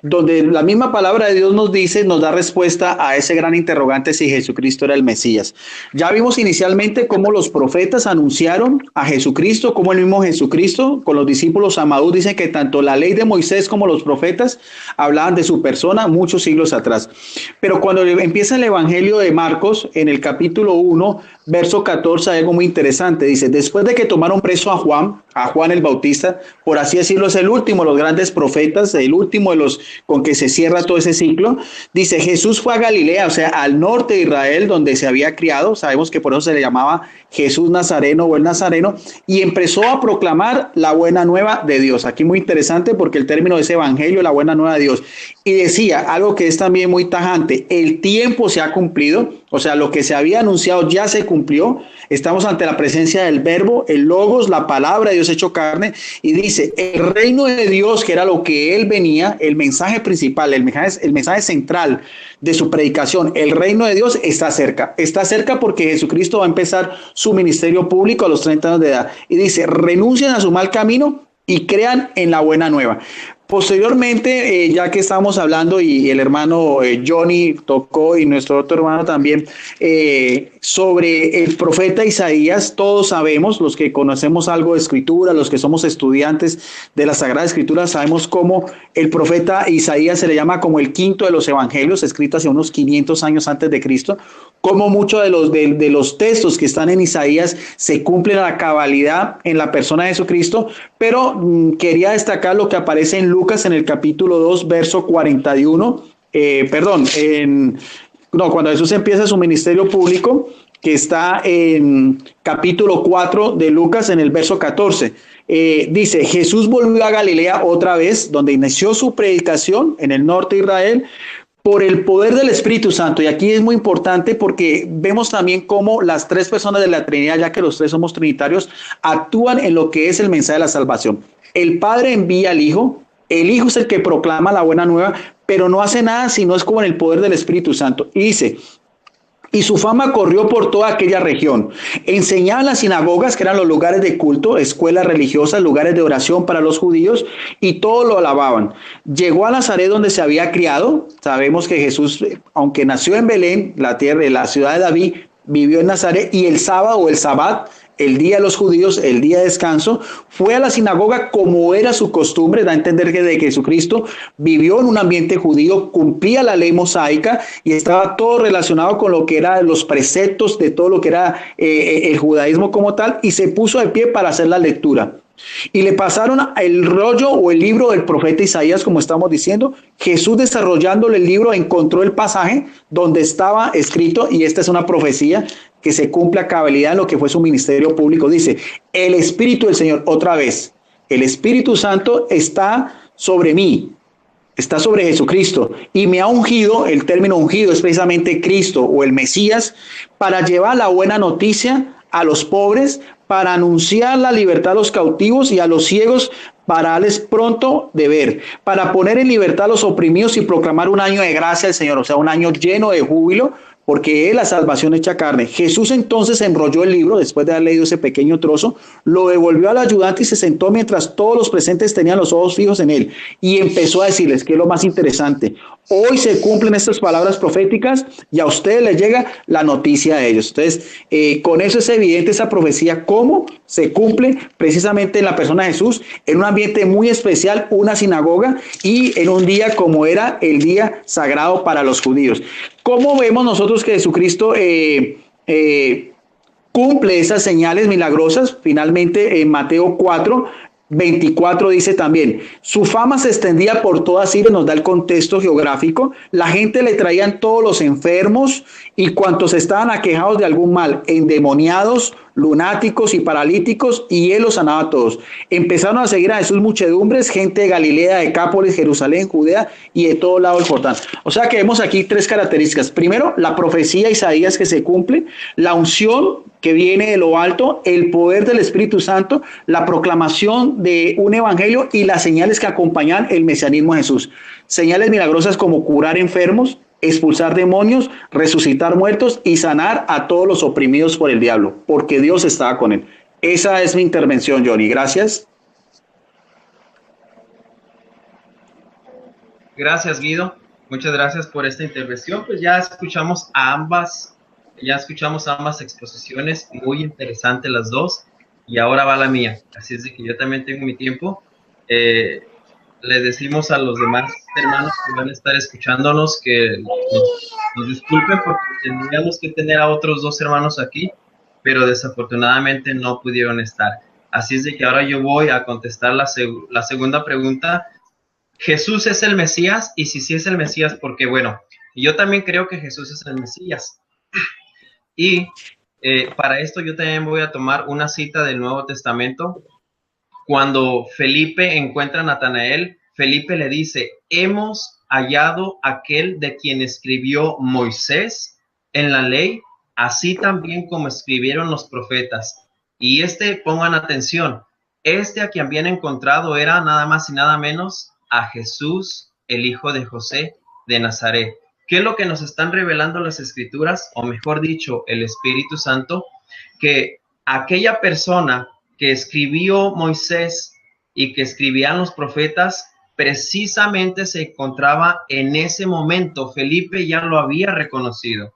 donde la misma palabra de Dios nos dice, nos da respuesta a ese gran interrogante si Jesucristo era el Mesías. Ya vimos inicialmente cómo los profetas anunciaron a Jesucristo, cómo el mismo Jesucristo con los discípulos amados dice que tanto la ley de Moisés como los profetas hablaban de su persona muchos siglos atrás. Pero cuando empieza el Evangelio de Marcos, en el capítulo 1, verso 14, hay algo muy interesante. Dice, después de que tomaron preso a Juan el Bautista, por así decirlo, es el último de los grandes profetas, el último de los con que se cierra todo ese ciclo. Dice, Jesús fue a Galilea, o sea, al norte de Israel, donde se había criado. Sabemos que por eso se le llamaba Jesús Nazareno o el Nazareno, y empezó a proclamar la buena nueva de Dios. Aquí muy interesante porque el término es evangelio, la buena nueva de Dios. Y decía algo que es también muy tajante, el tiempo se ha cumplido, o sea, lo que se había anunciado ya se cumplió. Estamos ante la presencia del verbo, el logos, la palabra de Dios hecho carne, y dice, el reino de Dios, que era lo que él venía, el mensaje principal, el mensaje central de su predicación, el reino de Dios está cerca porque Jesucristo va a empezar su ministerio público a los 30 años de edad, y dice, renuncien a su mal camino y crean en la buena nueva. Posteriormente, ya que estamos hablando y el hermano Johnny tocó y nuestro otro hermano también, sobre el profeta Isaías, todos sabemos, los que conocemos algo de escritura, los que somos estudiantes de la Sagrada Escritura, sabemos cómo el profeta Isaías se le llama como el quinto de los evangelios, escrito hace unos 500 años antes de Cristo, como muchos de los textos que están en Isaías se cumplen a la cabalidad en la persona de Jesucristo, pero quería destacar lo que aparece en Lucas en el capítulo 2, verso 41, cuando Jesús empieza su ministerio público, que está en capítulo 4 de Lucas en el verso 14. Dice, Jesús volvió a Galilea otra vez, donde inició su predicación en el norte de Israel, por el poder del Espíritu Santo. Y aquí es muy importante porque vemos también cómo las 3 personas de la Trinidad, ya que los 3 somos trinitarios, actúan en lo que es el mensaje de la salvación. El Padre envía al Hijo, el Hijo es el que proclama la buena nueva, pero no hace nada si no es como en el poder del Espíritu Santo. Y dice, y su fama corrió por toda aquella región. Enseñaba en las sinagogas, que eran los lugares de culto, escuelas religiosas, lugares de oración para los judíos, y todos lo alababan. Llegó a Nazaret, donde se había criado. Sabemos que Jesús, aunque nació en Belén, la ciudad de David, vivió en Nazaret, y el sábado o el sabbat, el día de los judíos, el día de descanso, fue a la sinagoga como era su costumbre. Da a entender que de Jesucristo vivió en un ambiente judío, cumplía la ley mosaica y estaba todo relacionado con lo que eran los preceptos de todo lo que era el judaísmo como tal, y se puso de pie para hacer la lectura. Y le pasaron el rollo o el libro del profeta Isaías, como estamos diciendo. Jesús, desarrollándole el libro, encontró el pasaje donde estaba escrito, y esta es una profecía que se cumple a cabalidad en lo que fue su ministerio público. Dice, el Espíritu del Señor, otra vez, el Espíritu Santo está sobre mí, está sobre Jesucristo, y me ha ungido. El término ungido es precisamente Cristo o el Mesías, para llevar la buena noticia a los pobres, para anunciar la libertad a los cautivos y a los ciegos, para darles pronto de ver, para poner en libertad a los oprimidos y proclamar un año de gracia al Señor, o sea, un año lleno de júbilo porque es la salvación hecha carne. Jesús entonces enrolló el libro, después de haber leído ese pequeño trozo, lo devolvió al ayudante y se sentó mientras todos los presentes tenían los ojos fijos en él. Y empezó a decirles, que es lo más interesante, hoy se cumplen estas palabras proféticas y a ustedes les llega la noticia de ellos. Entonces, con eso es evidente esa profecía, cómo se cumple precisamente en la persona de Jesús, en un ambiente muy especial, una sinagoga, y en un día como era el día sagrado para los judíos. ¿Cómo vemos nosotros que Jesucristo cumple esas señales milagrosas? Finalmente, en Mateo 4:24 dice también, su fama se extendía por toda Siria, nos da el contexto geográfico, la gente le traían todos los enfermos y cuantos estaban aquejados de algún mal, endemoniados, lunáticos y paralíticos, y él los sanaba a todos. Empezaron a seguir a Jesús muchedumbres, gente de Galilea, Decápolis, Jerusalén, Judea y de todo lado del Jordán. O sea que vemos aquí tres características. Primero, la profecía de Isaías que se cumple, la unción que viene de lo alto, el poder del Espíritu Santo, la proclamación de un evangelio y las señales que acompañan el mesianismo de Jesús. Señales milagrosas como curar enfermos, expulsar demonios, resucitar muertos y sanar a todos los oprimidos por el diablo, porque Dios estaba con él. Esa es mi intervención, Johnny. Gracias. Gracias, Guido. Muchas gracias por esta intervención. Pues ya escuchamos ambas exposiciones, muy interesantes las dos, y ahora va la mía. Así es de que yo también tengo mi tiempo. Les decimos a los demás hermanos que van a estar escuchándonos que nos disculpen porque tendríamos que tener a otros dos hermanos aquí, pero desafortunadamente no pudieron estar. Así es de que ahora yo voy a contestar la segunda pregunta. ¿Jesús es el Mesías? Y si sí es el Mesías, ¿por qué? Bueno, yo también creo que Jesús es el Mesías. Y para esto yo también voy a tomar una cita del Nuevo Testamento. Cuando Felipe encuentra a Natanael, Felipe le dice, hemos hallado aquel de quien escribió Moisés en la ley, así también como escribieron los profetas. Y pongan atención, a quien habían encontrado era nada más y nada menos a Jesús, el hijo de José de Nazaret. ¿Qué es lo que nos están revelando las Escrituras? O mejor dicho, el Espíritu Santo, que aquella persona que escribió Moisés y que escribían los profetas, precisamente se encontraba en ese momento. Felipe ya lo había reconocido.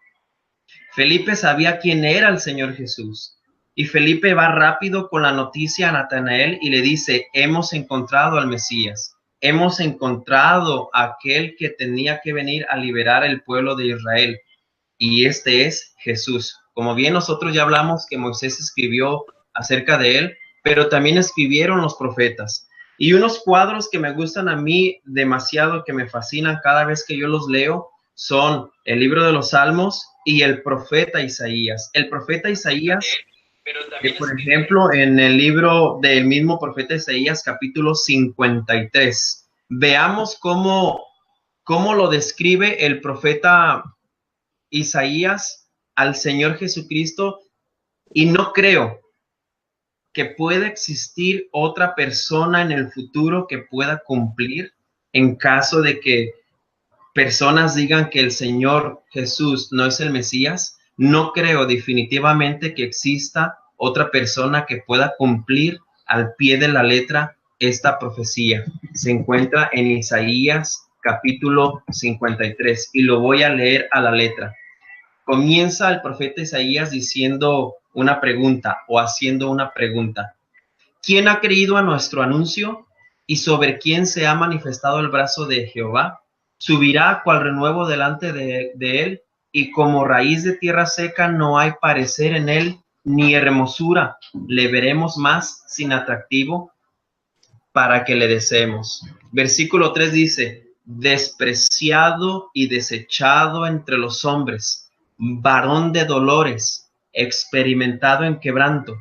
Felipe sabía quién era el Señor Jesús. Y Felipe va rápido con la noticia a Natanael y le dice, hemos encontrado al Mesías. Hemos encontrado a aquel que tenía que venir a liberar el pueblo de Israel. Y este es Jesús. Como bien nosotros ya hablamos que Moisés escribió acerca de él, pero también escribieron los profetas. Y unos cuadros que me gustan a mí demasiado, que me fascinan cada vez que yo los leo, son el libro de los Salmos y el profeta Isaías. El profeta Isaías, que por ejemplo en el libro del mismo profeta Isaías, capítulo 53, veamos cómo lo describe el profeta Isaías al Señor Jesucristo. Y no creo que pueda existir otra persona en el futuro que pueda cumplir en caso de que personas digan que el Señor Jesús no es el Mesías. No creo definitivamente que exista otra persona que pueda cumplir al pie de la letra esta profecía. Se encuentra en Isaías capítulo 53 y lo voy a leer a la letra. Comienza el profeta Isaías diciendo una pregunta o haciendo una pregunta. ¿Quién ha creído a nuestro anuncio y sobre quién se ha manifestado el brazo de Jehová? Subirá cual renuevo delante de él y como raíz de tierra seca no hay parecer en él ni hermosura. Le veremos más sin atractivo para que le deseemos. Versículo 3 dice, despreciado y desechado entre los hombres, varón de dolores, experimentado en quebranto,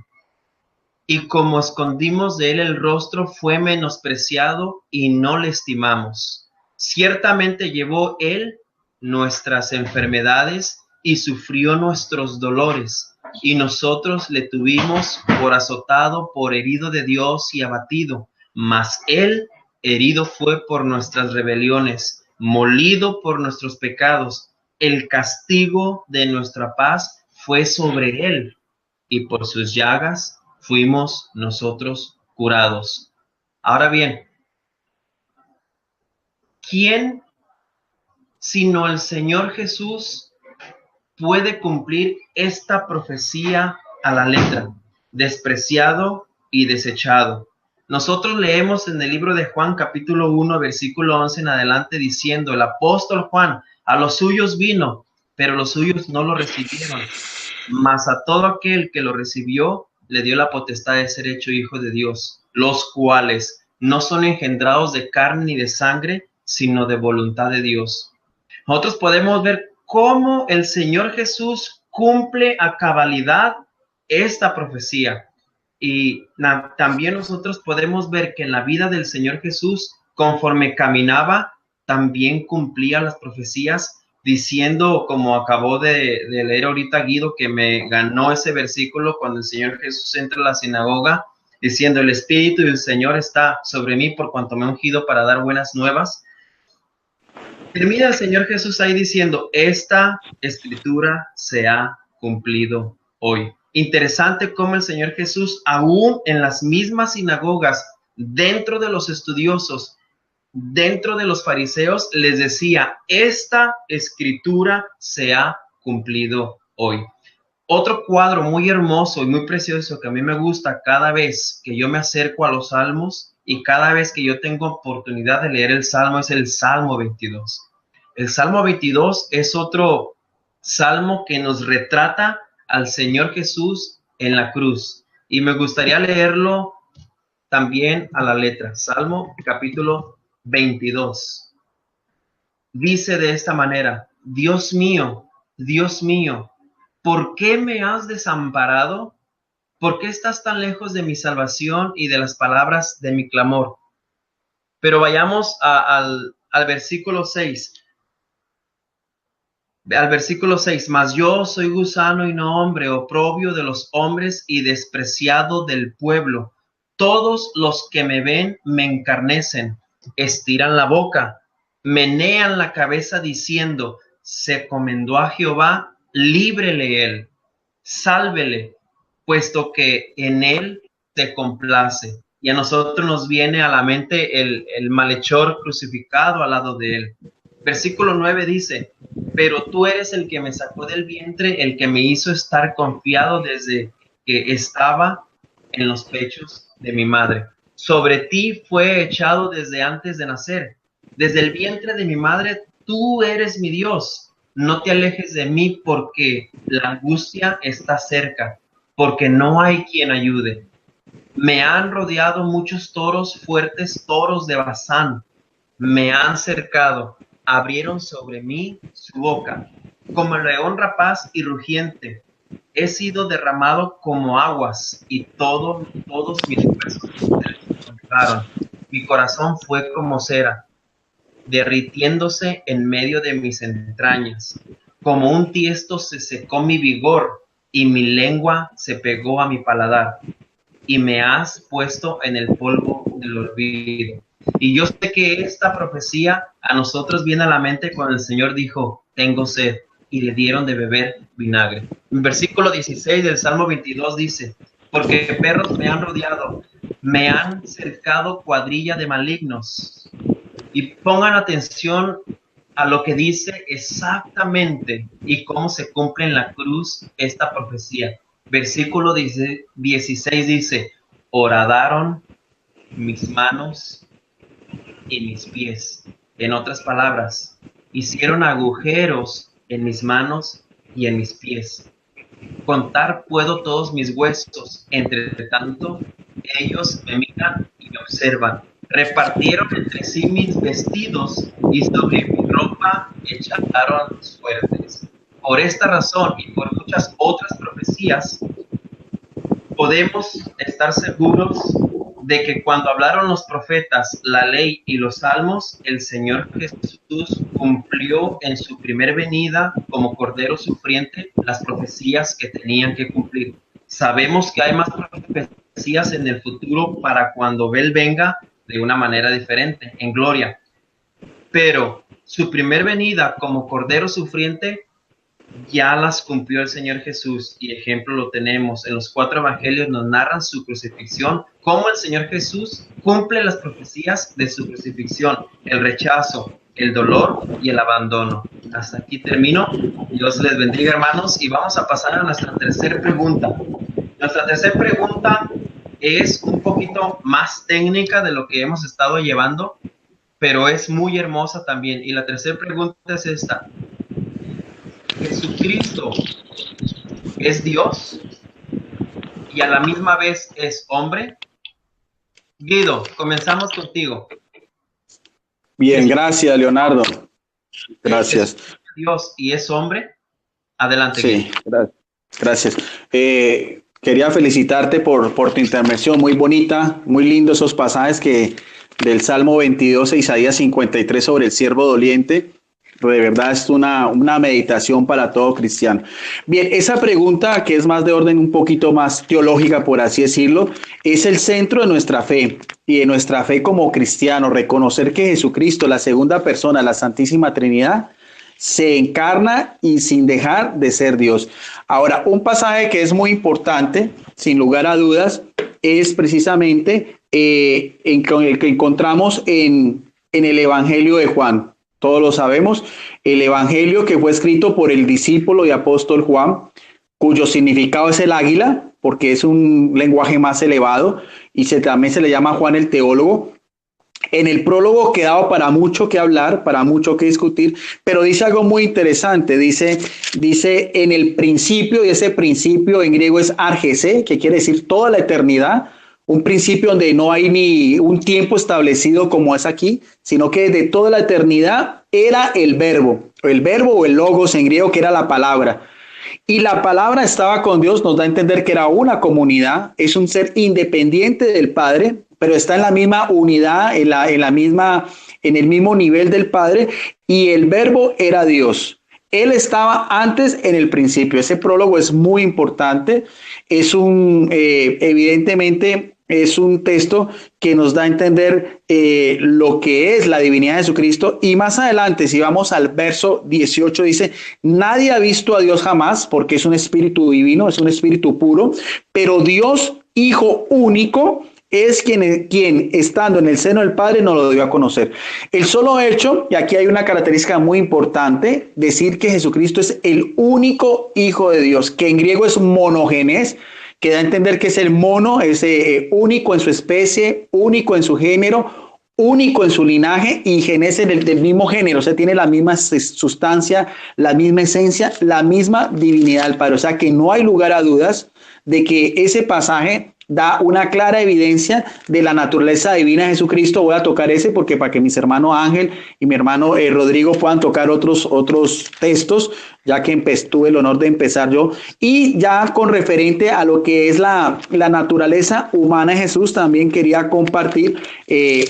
y como escondimos de él el rostro, fue menospreciado y no le estimamos. Ciertamente llevó él nuestras enfermedades y sufrió nuestros dolores, y nosotros le tuvimos por azotado, por herido de Dios y abatido. Mas él herido fue por nuestras rebeliones, molido por nuestros pecados. el castigo de nuestra paz fue sobre él, y por sus llagas fuimos nosotros curados. Ahora bien, ¿quién sino el Señor Jesús puede cumplir esta profecía a la letra? Despreciado y desechado. Nosotros leemos en el libro de Juan, capítulo 1, versículo 11 en adelante, diciendo: el apóstol Juan a los suyos vino, pero los suyos no lo recibieron. Mas a todo aquel que lo recibió, le dio la potestad de ser hecho hijo de Dios, los cuales no son engendrados de carne ni de sangre, sino de voluntad de Dios. Nosotros podemos ver cómo el Señor Jesús cumple a cabalidad esta profecía. Y también nosotros podemos ver que en la vida del Señor Jesús, conforme caminaba, también cumplía las profecías, diciendo, como acabó de leer ahorita Guido, que me ganó ese versículo cuando el Señor Jesús entra a la sinagoga, diciendo: el Espíritu del Señor está sobre mí por cuanto me ha ungido para dar buenas nuevas. Termina el Señor Jesús ahí diciendo: esta escritura se ha cumplido hoy. Interesante cómo el Señor Jesús, aún en las mismas sinagogas, dentro de los estudiosos, dentro de los fariseos, les decía: esta escritura se ha cumplido hoy. Otro cuadro muy hermoso y muy precioso que a mí me gusta cada vez que yo me acerco a los salmos y cada vez que yo tengo oportunidad de leer el salmo es el Salmo 22. El Salmo 22 es otro salmo que nos retrata al Señor Jesús en la cruz. Y me gustaría leerlo también a la letra. Salmo capítulo 22. Dice de esta manera: Dios mío, ¿por qué me has desamparado? ¿Por qué estás tan lejos de mi salvación y de las palabras de mi clamor? Pero vayamos al versículo 6. Al versículo 6, mas yo soy gusano y no hombre, oprobio de los hombres y despreciado del pueblo. Todos los que me ven me encarnecen, estiran la boca, menean la cabeza diciendo: se encomendó a Jehová, líbrele él, sálvele, puesto que en él se complace. Y a nosotros nos viene a la mente el malhechor crucificado al lado de él. Versículo 9 dice: pero tú eres el que me sacó del vientre, el que me hizo estar confiado desde que estaba en los pechos de mi madre. Sobre ti fue echado desde antes de nacer. Desde el vientre de mi madre, tú eres mi Dios. No te alejes de mí, porque la angustia está cerca, porque no hay quien ayude. Me han rodeado muchos toros, fuertes toros de Basán. Me han cercado. Abrieron sobre mí su boca, como el león rapaz y rugiente. He sido derramado como aguas, y todos mis huesos se descontrolaron. Mi corazón fue como cera, derritiéndose en medio de mis entrañas. Como un tiesto se secó mi vigor, y mi lengua se pegó a mi paladar. Y me has puesto en el polvo del olvido. Y yo sé que esta profecía a nosotros viene a la mente cuando el Señor dijo: tengo sed, y le dieron de beber vinagre. En versículo 16 del Salmo 22 dice: porque perros me han rodeado, me han cercado cuadrilla de malignos. Y pongan atención a lo que dice exactamente y cómo se cumple en la cruz esta profecía. Versículo 16 dice: horadaron mis manos y mis pies. En otras palabras, hicieron agujeros en mis manos y en mis pies. Contar puedo todos mis huesos, entre tanto ellos me miran y me observan. Repartieron entre sí mis vestidos y sobre mi ropa echaron suertes. Por esta razón y por muchas otras profecías, podemos estar seguros de que cuando hablaron los profetas, la ley y los salmos, el Señor Jesús cumplió en su primer venida como Cordero sufriente las profecías que tenían que cumplir. Sabemos que hay más profecías en el futuro para cuando Él venga de una manera diferente, en gloria. Pero su primer venida como Cordero sufriente ya las cumplió el Señor Jesús, y ejemplo lo tenemos. En los 4 evangelios nos narran su crucifixión, cómo el Señor Jesús cumple las profecías de su crucifixión, el rechazo, el dolor y el abandono. Hasta aquí termino. Dios les bendiga, hermanos, y vamos a pasar a nuestra tercera pregunta. Nuestra tercera pregunta es un poquito más técnica de lo que hemos estado llevando, pero es muy hermosa también. Y la tercera pregunta es esta: ¿Jesucristo es Dios y a la misma vez es hombre? Guido, comenzamos contigo. Bien, gracias, Leonardo. Gracias. ¿Es Dios y es hombre? Adelante. Sí, gracias. Quería felicitarte por tu intervención, muy bonita, muy lindo esos pasajes del Salmo 22 e Isaías 53 sobre el siervo doliente. De verdad es una meditación para todo cristiano. Bien, esa pregunta, que es más de orden un poquito más teológica, por así decirlo, es el centro de nuestra fe y de nuestra fe como cristianos. Reconocer que Jesucristo, la segunda persona, la Santísima Trinidad, se encarna y sin dejar de ser Dios. Ahora, un pasaje que es muy importante, sin lugar a dudas, es precisamente el que encontramos en el Evangelio de Juan. Todos lo sabemos, el evangelio que fue escrito por el discípulo y apóstol Juan, cuyo significado es el águila, porque es un lenguaje más elevado, y también se le llama Juan el teólogo. En el prólogo quedaba para mucho que hablar, para mucho que discutir, pero dice algo muy interesante, dice en el principio, y ese principio en griego es argese, que quiere decir toda la eternidad. Un principio donde no hay ni un tiempo establecido como es aquí, sino que de toda la eternidad era el verbo o el logos en griego, que era la palabra. Y la palabra estaba con Dios, nos da a entender que era una comunidad, es un ser independiente del Padre, pero está en la misma unidad, en el mismo nivel del Padre, y el verbo era Dios. Él estaba antes en el principio. Ese prólogo es muy importante, evidentemente es un texto que nos da a entender lo que es la divinidad de Jesucristo. Y más adelante, si vamos al verso 18, dice: nadie ha visto a Dios jamás, porque es un espíritu divino, es un espíritu puro, pero Dios, Hijo único, es quien estando en el seno del Padre nos lo dio a conocer. El solo hecho, y aquí hay una característica muy importante, decir que Jesucristo es el único Hijo de Dios, que en griego es monogenes, que da a entender que es el mono, es único en su especie, único en su género, único en su linaje, y genese del mismo género, o sea, tiene la misma sustancia, la misma esencia, la misma divinidad del Padre. O sea, que no hay lugar a dudas de que ese pasaje da una clara evidencia de la naturaleza divina de Jesucristo. Voy a tocar ese porque para que mis hermanos Ángel y mi hermano Rodrigo puedan tocar otros textos, ya que tuve el honor de empezar yo. Y ya con referente a lo que es la naturaleza humana de Jesús, también quería compartir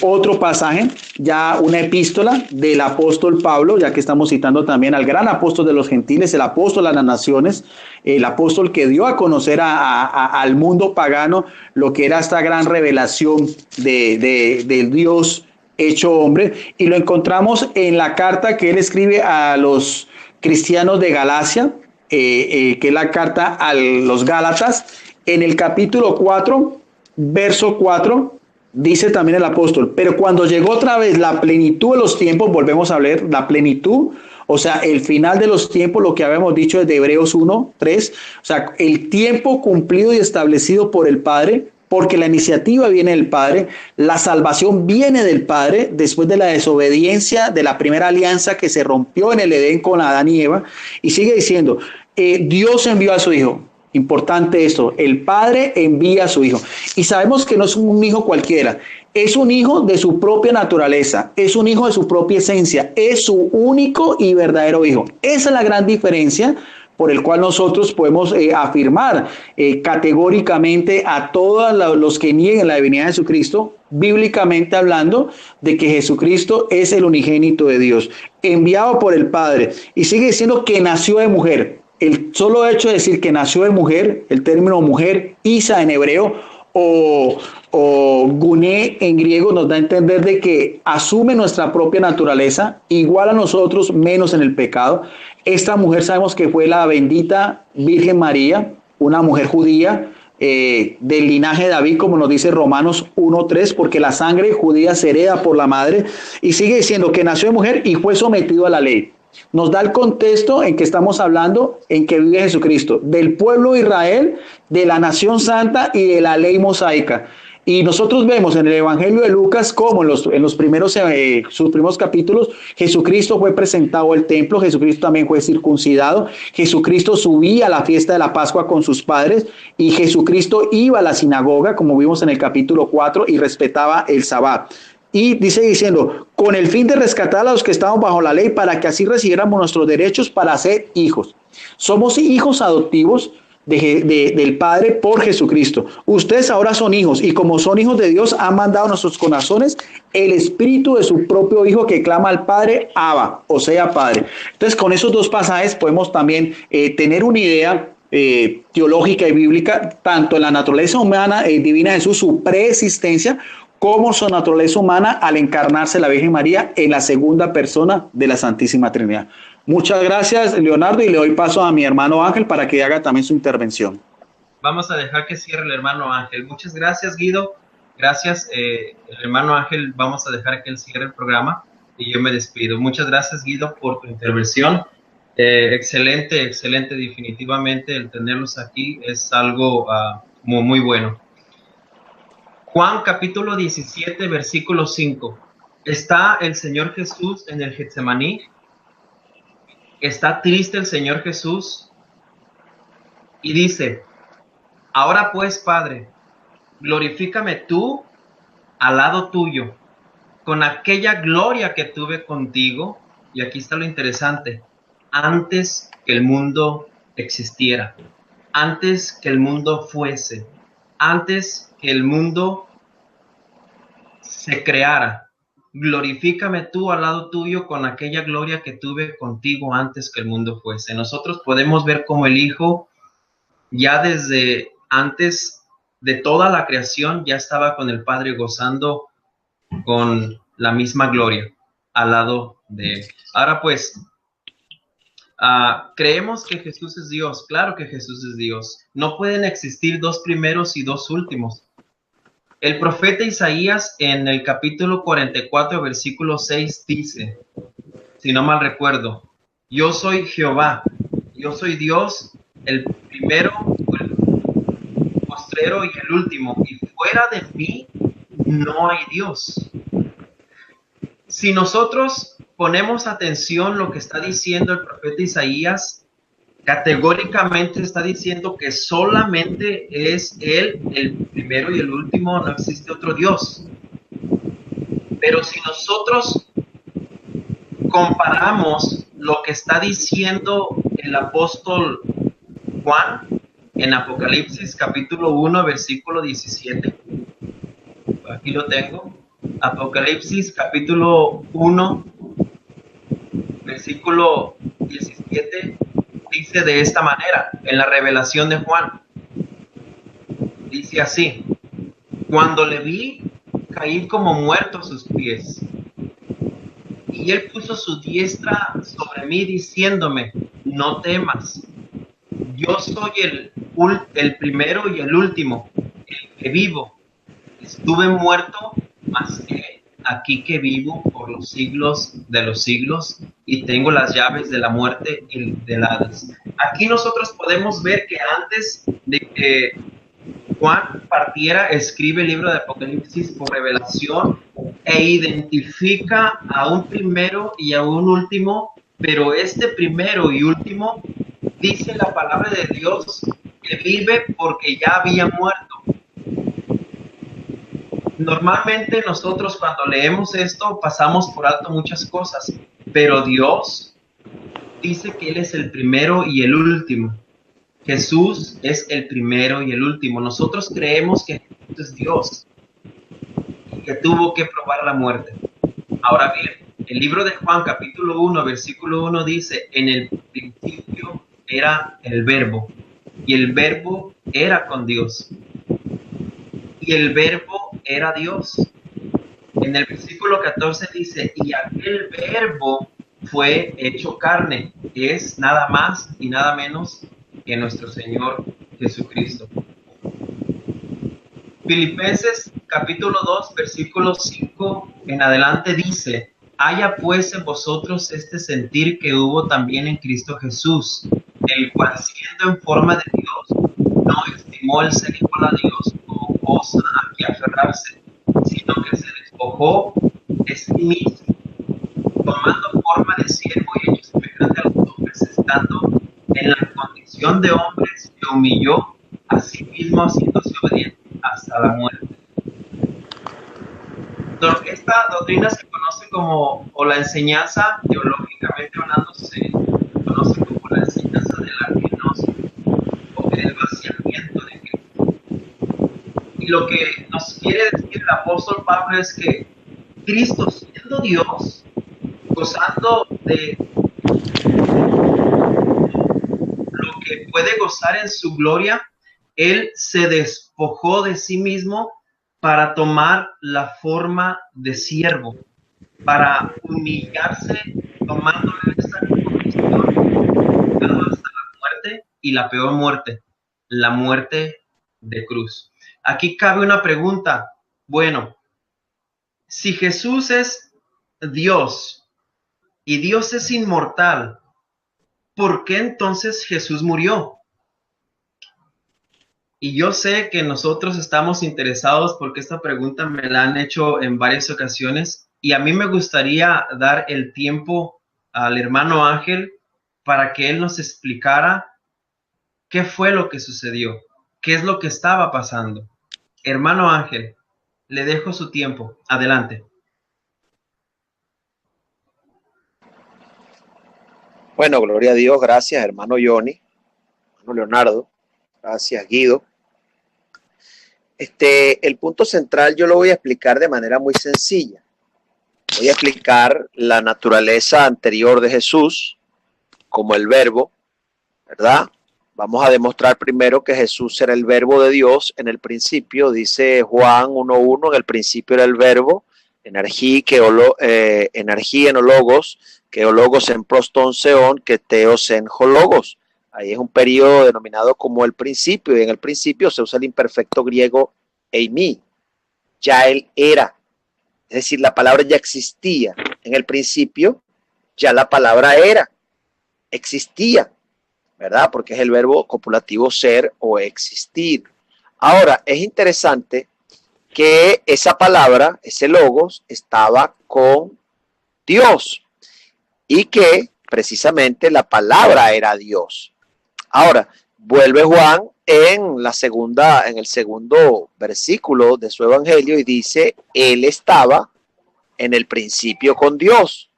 otro pasaje, ya una epístola del apóstol Pablo, ya que estamos citando también al gran apóstol de los gentiles, el apóstol a las naciones, el apóstol que dio a conocer al mundo pagano lo que era esta gran revelación de Dios hecho hombre, y lo encontramos en la carta que él escribe a los cristianos de Galacia, que es la carta a los Gálatas. En el capítulo 4, verso 4, dice también el apóstol: pero cuando llegó otra vez la plenitud de los tiempos, volvemos a leer la plenitud, o sea, el final de los tiempos, lo que habíamos dicho desde Hebreos 1, 3, o sea, el tiempo cumplido y establecido por el Padre, porque la iniciativa viene del Padre, la salvación viene del Padre, después de la desobediencia de la primera alianza que se rompió en el Edén con Adán y Eva. Y sigue diciendo, Dios envió a su Hijo. Importante esto, el Padre envía a su Hijo. Y sabemos que no es un hijo cualquiera, es un hijo de su propia naturaleza, es un hijo de su propia esencia, es su único y verdadero Hijo. Esa es la gran diferencia por el cual nosotros podemos afirmar categóricamente a todos los que nieguen la divinidad de Jesucristo, bíblicamente hablando, de que Jesucristo es el unigénito de Dios, enviado por el Padre. Y sigue diciendo que nació de mujer. El solo hecho de decir que nació de mujer, el término mujer, Isa en hebreo, o guné en griego nos da a entender de que asume nuestra propia naturaleza, igual a nosotros, menos en el pecado. Esta mujer sabemos que fue la bendita Virgen María, una mujer judía, del linaje de David, como nos dice Romanos 1:3, porque la sangre judía se hereda por la madre, y sigue diciendo que nació de mujer y fue sometido a la ley. Nos da el contexto en que estamos hablando, en que vive Jesucristo, del pueblo de Israel, de la nación santa y de la ley mosaica. Y nosotros vemos en el Evangelio de Lucas cómo en los primeros, sus primeros capítulos, Jesucristo fue presentado al templo, Jesucristo también fue circuncidado, Jesucristo subía a la fiesta de la Pascua con sus padres y Jesucristo iba a la sinagoga, como vimos en el capítulo 4, y respetaba el sabbat. Y dice diciendo, con el fin de rescatar a los que estamos bajo la ley para que así recibiéramos nuestros derechos para ser hijos. Somos hijos adoptivos del Padre por Jesucristo. Ustedes ahora son hijos y como son hijos de Dios han mandado a nuestros corazones el espíritu de su propio Hijo que clama al Padre, Abba, o sea, Padre. Entonces con esos dos pasajes podemos también tener una idea teológica y bíblica, tanto en la naturaleza humana divina de Jesús, su preexistencia, como su naturaleza humana al encarnarse la Virgen María en la segunda persona de la Santísima Trinidad. Muchas gracias, Leonardo, y le doy paso a mi hermano Ángel para que haga también su intervención. Vamos a dejar que cierre el hermano Ángel. Muchas gracias, Guido. Gracias, el hermano Ángel. Vamos a dejar que él cierre el programa y yo me despido. Muchas gracias, Guido, por tu intervención. Excelente, excelente. Definitivamente el tenerlos aquí es algo muy, muy bueno. Juan capítulo 17, versículo 5. Está el Señor Jesús en el Getsemaní. Está triste el Señor Jesús y dice, ahora pues, Padre, glorifícame tú al lado tuyo, con aquella gloria que tuve contigo, y aquí está lo interesante, antes que el mundo existiera, antes que el mundo fuese, antes que el mundo se creara. Glorifícame tú al lado tuyo con aquella gloria que tuve contigo antes que el mundo fuese. Nosotros podemos ver cómo el Hijo ya desde antes de toda la creación ya estaba con el Padre gozando con la misma gloria al lado de él. Ahora pues, creemos que Jesús es Dios. Claro que Jesús es Dios. No pueden existir dos primeros y dos últimos. El profeta Isaías en el capítulo 44, versículo 6 dice, si no mal recuerdo, yo soy Jehová, yo soy Dios, el primero, el postrero y el último, y fuera de mí no hay Dios. Si nosotros ponemos atención a lo que está diciendo el profeta Isaías, categóricamente está diciendo que solamente es Él el primero y el último, no existe otro Dios. Pero si nosotros comparamos lo que está diciendo el apóstol Juan en Apocalipsis capítulo 1, versículo 17, aquí lo tengo, Apocalipsis capítulo 1, versículo 17, dice de esta manera, en la revelación de Juan, dice así, cuando le vi, caí como muerto a sus pies, y él puso su diestra sobre mí diciéndome, no temas, yo soy el primero y el último, el que vivo, estuve muerto, mas aquí que vivo por los siglos de los siglos y tengo las llaves de la muerte y del Hades. Aquí nosotros podemos ver que antes de que Juan partiera, escribe el libro de Apocalipsis por revelación e identifica a un primero y a un último, pero este primero y último dice la palabra de Dios que vive porque ya había muerto. Normalmente nosotros cuando leemos esto pasamos por alto muchas cosas, pero Dios dice que Él es el primero y el último. Jesús es el primero y el último. Nosotros creemos que Jesús es Dios y que tuvo que probar la muerte. Ahora bien, el libro de Juan capítulo 1, versículo 1 dice, en el principio era el verbo y el verbo era con Dios. y el verbo era Dios. En el versículo 14 dice, y aquel verbo fue hecho carne, es nada más y nada menos que nuestro Señor Jesucristo. Filipenses capítulo 2, versículo 5 en adelante dice, haya pues en vosotros este sentir que hubo también en Cristo Jesús, el cual siendo en forma de Dios, no estimó el ser igual a Dios como cosa a que aferrarse, sino que se despojó de sí mismo, tomando forma de siervo y hecho semejante a los hombres, estando en la condición de hombres, se humilló a sí mismo, haciéndose obediente hasta la muerte. Esta doctrina se conoce como, o la enseñanza, teológicamente hablando, se conoce como la enseñanza de la kenosis, o del vaciamiento de Cristo. Y lo que nos quiere decir el apóstol Pablo es que Cristo, siendo Dios, gozando de lo que puede gozar en su gloria, Él se despojó de sí mismo para tomar la forma de siervo, para humillarse, tomándole esta condición, hasta la muerte y la peor muerte, la muerte de cruz. Aquí cabe una pregunta. Bueno, si Jesús es Dios y Dios es inmortal, ¿por qué entonces Jesús murió? Y yo sé que nosotros estamos interesados porque esta pregunta me la han hecho en varias ocasiones y a mí me gustaría dar el tiempo al hermano Ángel para que él nos explicara qué fue lo que sucedió, qué es lo que estaba pasando. Hermano Ángel, le dejo su tiempo. Adelante. Bueno, gloria a Dios, gracias hermano Johnny, hermano Leonardo, gracias Guido. El punto central yo lo voy a explicar de manera muy sencilla. Voy a explicar la naturaleza anterior de Jesús como el verbo, ¿verdad? Vamos a demostrar primero que Jesús era el verbo de Dios en el principio, dice Juan 1.1, en el principio era el verbo, energía en ologos, que ologos en proston seon, que teos en hologos. Ahí es un periodo denominado como el principio, y en el principio se usa el imperfecto griego eimi. Ya él era, es decir, la palabra ya existía. En el principio ya la palabra era, existía, ¿verdad? Porque es el verbo copulativo ser o existir. Ahora, es interesante que esa palabra, ese logos, estaba con Dios y que precisamente la palabra era Dios. Ahora, vuelve Juan en el segundo versículo de su evangelio y dice, él estaba en el principio con Dios.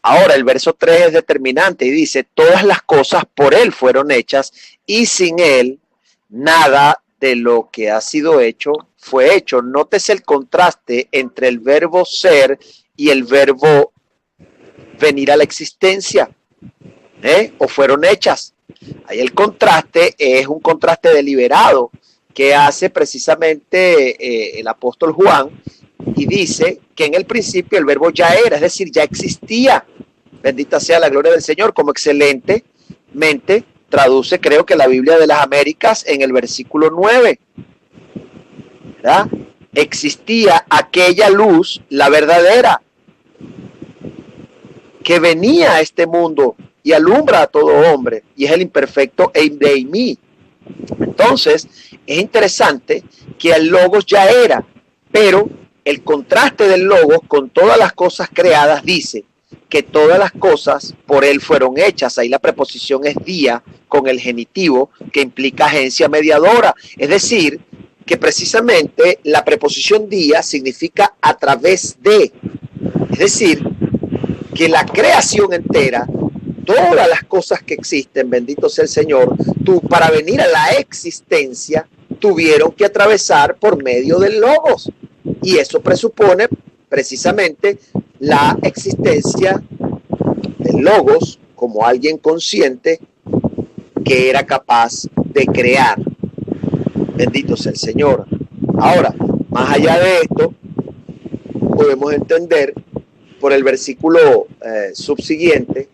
Ahora, el verso 3 es determinante y dice, todas las cosas por él fueron hechas y sin él nada de lo que ha sido hecho fue hecho. Nótese el contraste entre el verbo ser y el verbo venir a la existencia. O fueron hechas. Ahí el contraste es un contraste deliberado que hace precisamente el apóstol Juan y dice que en el principio el verbo ya era, es decir, ya existía. Bendita sea la gloria del Señor, como excelentemente traduce, creo que la Biblia de las Américas en el versículo 9. ¿Verdad? Existía aquella luz, la verdadera, que venía a este mundo y alumbra a todo hombre, y es el imperfecto eimi. Entonces, es interesante que el logos ya era, pero el contraste del logos con todas las cosas creadas dice que todas las cosas por él fueron hechas. Ahí la preposición es día con el genitivo que implica agencia mediadora, es decir, que precisamente la preposición día significa a través de, es decir, que la creación entera, todas las cosas que existen, bendito sea el Señor, para venir a la existencia, tuvieron que atravesar por medio del logos. Y eso presupone precisamente la existencia del logos como alguien consciente que era capaz de crear. Bendito sea el Señor. Ahora, más allá de esto, podemos entender por el versículo subsiguiente,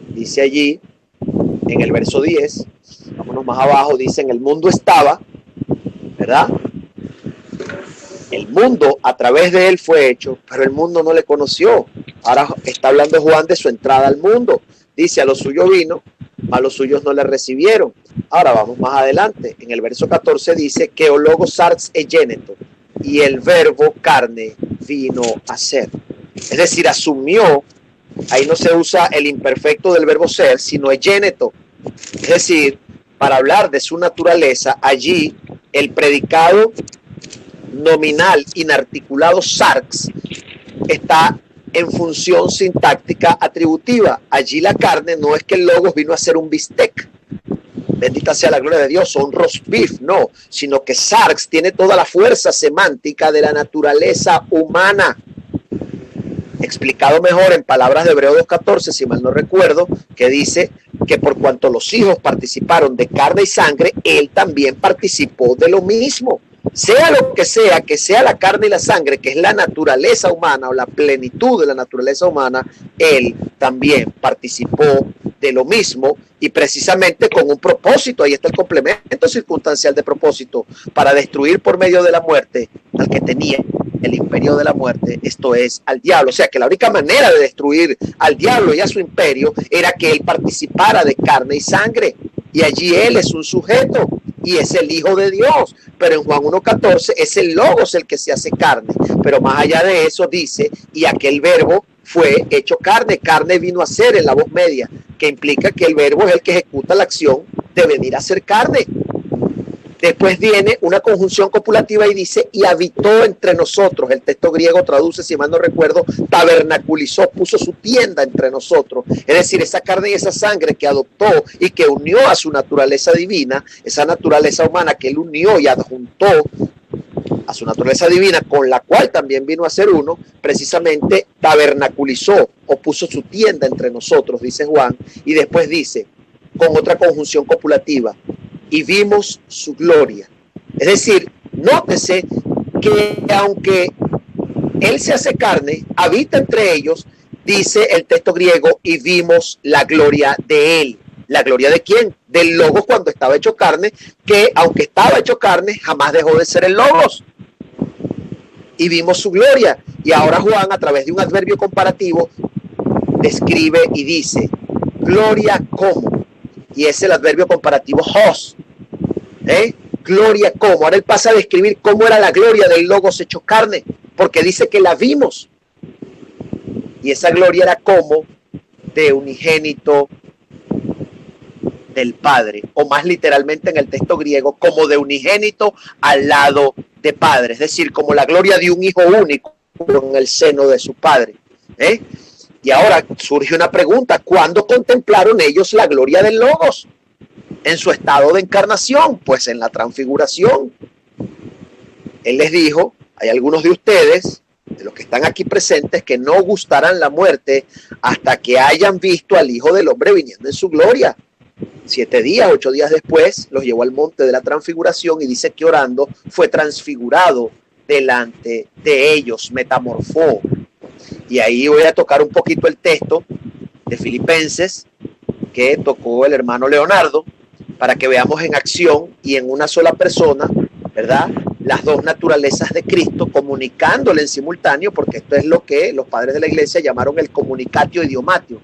dice allí, en el verso 10, vámonos más abajo, dice, en el mundo estaba, ¿verdad? El mundo a través de él fue hecho, pero el mundo no le conoció. Ahora está hablando Juan de su entrada al mundo. Dice, a lo suyo vino, mas los suyos no le recibieron. Ahora vamos más adelante. En el verso 14 dice que o logos sarx egéneto, y el verbo carne vino a ser. Es decir, asumió, ahí no se usa el imperfecto del verbo ser, sino egéneto. Es decir, para hablar de su naturaleza, allí el predicado nominal inarticulado sarx está en función sintáctica atributiva. Allí la carne no es que el logos vino a ser un bistec, bendita sea la gloria de Dios, o un roast beef, no, sino que sarx tiene toda la fuerza semántica de la naturaleza humana. Explicado mejor en palabras de Hebreo 2.14, si mal no recuerdo, que dice que por cuanto los hijos participaron de carne y sangre, él también participó de lo mismo. Sea lo que sea la carne y la sangre, que es la naturaleza humana o la plenitud de la naturaleza humana, él también participó de lo mismo y precisamente con un propósito. Ahí está el complemento circunstancial de propósito, para destruir por medio de la muerte al que tenía el imperio de la muerte, esto es, al diablo. O sea que la única manera de destruir al diablo y a su imperio era que él participara de carne y sangre, y allí él es un sujeto y es el Hijo de Dios. Pero en Juan 1.14 es el Logos el que se hace carne. Pero más allá de eso dice, y aquel verbo fue hecho carne. Carne vino a ser en la voz media, que implica que el verbo es el que ejecuta la acción de venir a ser carne. Después viene una conjunción copulativa y dice, y habitó entre nosotros. El texto griego traduce, si mal no recuerdo, tabernaculizó, puso su tienda entre nosotros. Es decir, esa carne y esa sangre que adoptó y que unió a su naturaleza divina, esa naturaleza humana que él unió y adjuntó a su naturaleza divina, con la cual también vino a ser uno, precisamente tabernaculizó o puso su tienda entre nosotros, dice Juan. Y después dice, con otra conjunción copulativa, y vimos su gloria. Es decir, nótese que aunque él se hace carne, habita entre ellos, dice el texto griego, y vimos la gloria de él. ¿La gloria de quién? Del Logos cuando estaba hecho carne, que aunque estaba hecho carne, jamás dejó de ser el Logos. Y vimos su gloria. Y ahora Juan, a través de un adverbio comparativo, describe y dice, gloria como. Y es el adverbio comparativo hos. Gloria como. Ahora él pasa a describir cómo era la gloria del Logos hecho carne, porque dice que la vimos. Y esa gloria era como de unigénito del Padre, o más literalmente en el texto griego, como de unigénito al lado de Padre. Es decir, como la gloria de un hijo único en el seno de su Padre. Y ahora surge una pregunta, ¿cuándo contemplaron ellos la gloria del Logos? En su estado de encarnación, pues en la transfiguración. Él les dijo, hay algunos de ustedes, de los que están aquí presentes, que no gustarán la muerte hasta que hayan visto al Hijo del Hombre viniendo en su gloria. 7 días, 8 días después, los llevó al monte de la transfiguración y dice que orando fue transfigurado delante de ellos, metamorfó. Y ahí voy a tocar un poquito el texto de Filipenses que tocó el hermano Leonardo, para que veamos en acción y en una sola persona, ¿verdad?, las dos naturalezas de Cristo, comunicándole en simultáneo, porque esto es lo que los padres de la iglesia llamaron el comunicatio idiomatio,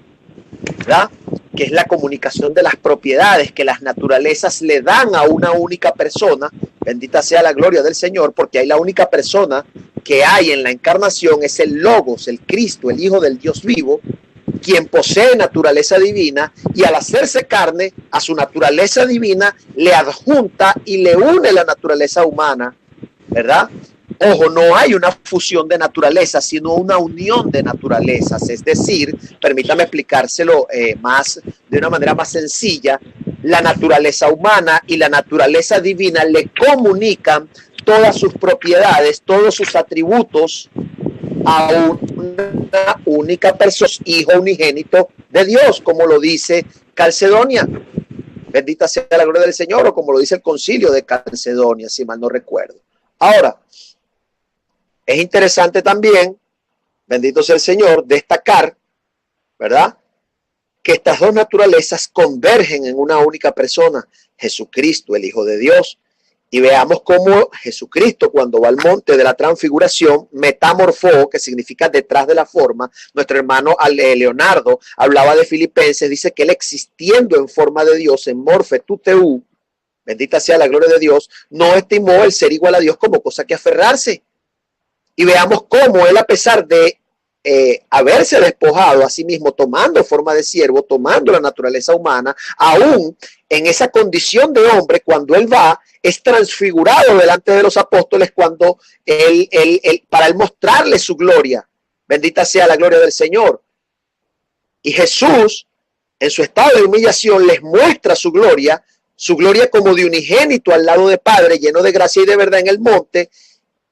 ¿verdad?, que es la comunicación de las propiedades que las naturalezas le dan a una única persona. Bendita sea la gloria del Señor, porque hay la única persona que hay en la encarnación, es el Logos, el Cristo, el Hijo del Dios vivo, quien posee naturaleza divina, y al hacerse carne, a su naturaleza divina le adjunta y le une la naturaleza humana, ¿verdad? Ojo, no hay una fusión de naturalezas, sino una unión de naturalezas. Es decir, permítame explicárselo de una manera más sencilla, la naturaleza humana y la naturaleza divina le comunican todas sus propiedades, todos sus atributos a una única persona, hijo unigénito de Dios, como lo dice Calcedonia. Bendita sea la gloria del Señor, o como lo dice el concilio de Calcedonia, si mal no recuerdo. Ahora, es interesante también, bendito sea el Señor, destacar, ¿verdad?, que estas dos naturalezas convergen en una única persona, Jesucristo, el Hijo de Dios. Y veamos cómo Jesucristo, cuando va al monte de la transfiguración, metamorfó, que significa detrás de la forma. Nuestro hermano Leonardo hablaba de Filipenses, dice que él existiendo en forma de Dios, en morfe tuteu, bendita sea la gloria de Dios, no estimó el ser igual a Dios como cosa que aferrarse. Y veamos cómo él, a pesar de haberse despojado a sí mismo, tomando forma de siervo, tomando la naturaleza humana, aún en esa condición de hombre, cuando él va, es transfigurado delante de los apóstoles cuando para él mostrarle su gloria. Bendita sea la gloria del Señor. Y Jesús, en su estado de humillación, les muestra su gloria como de unigénito al lado de Padre, lleno de gracia y de verdad en el monte,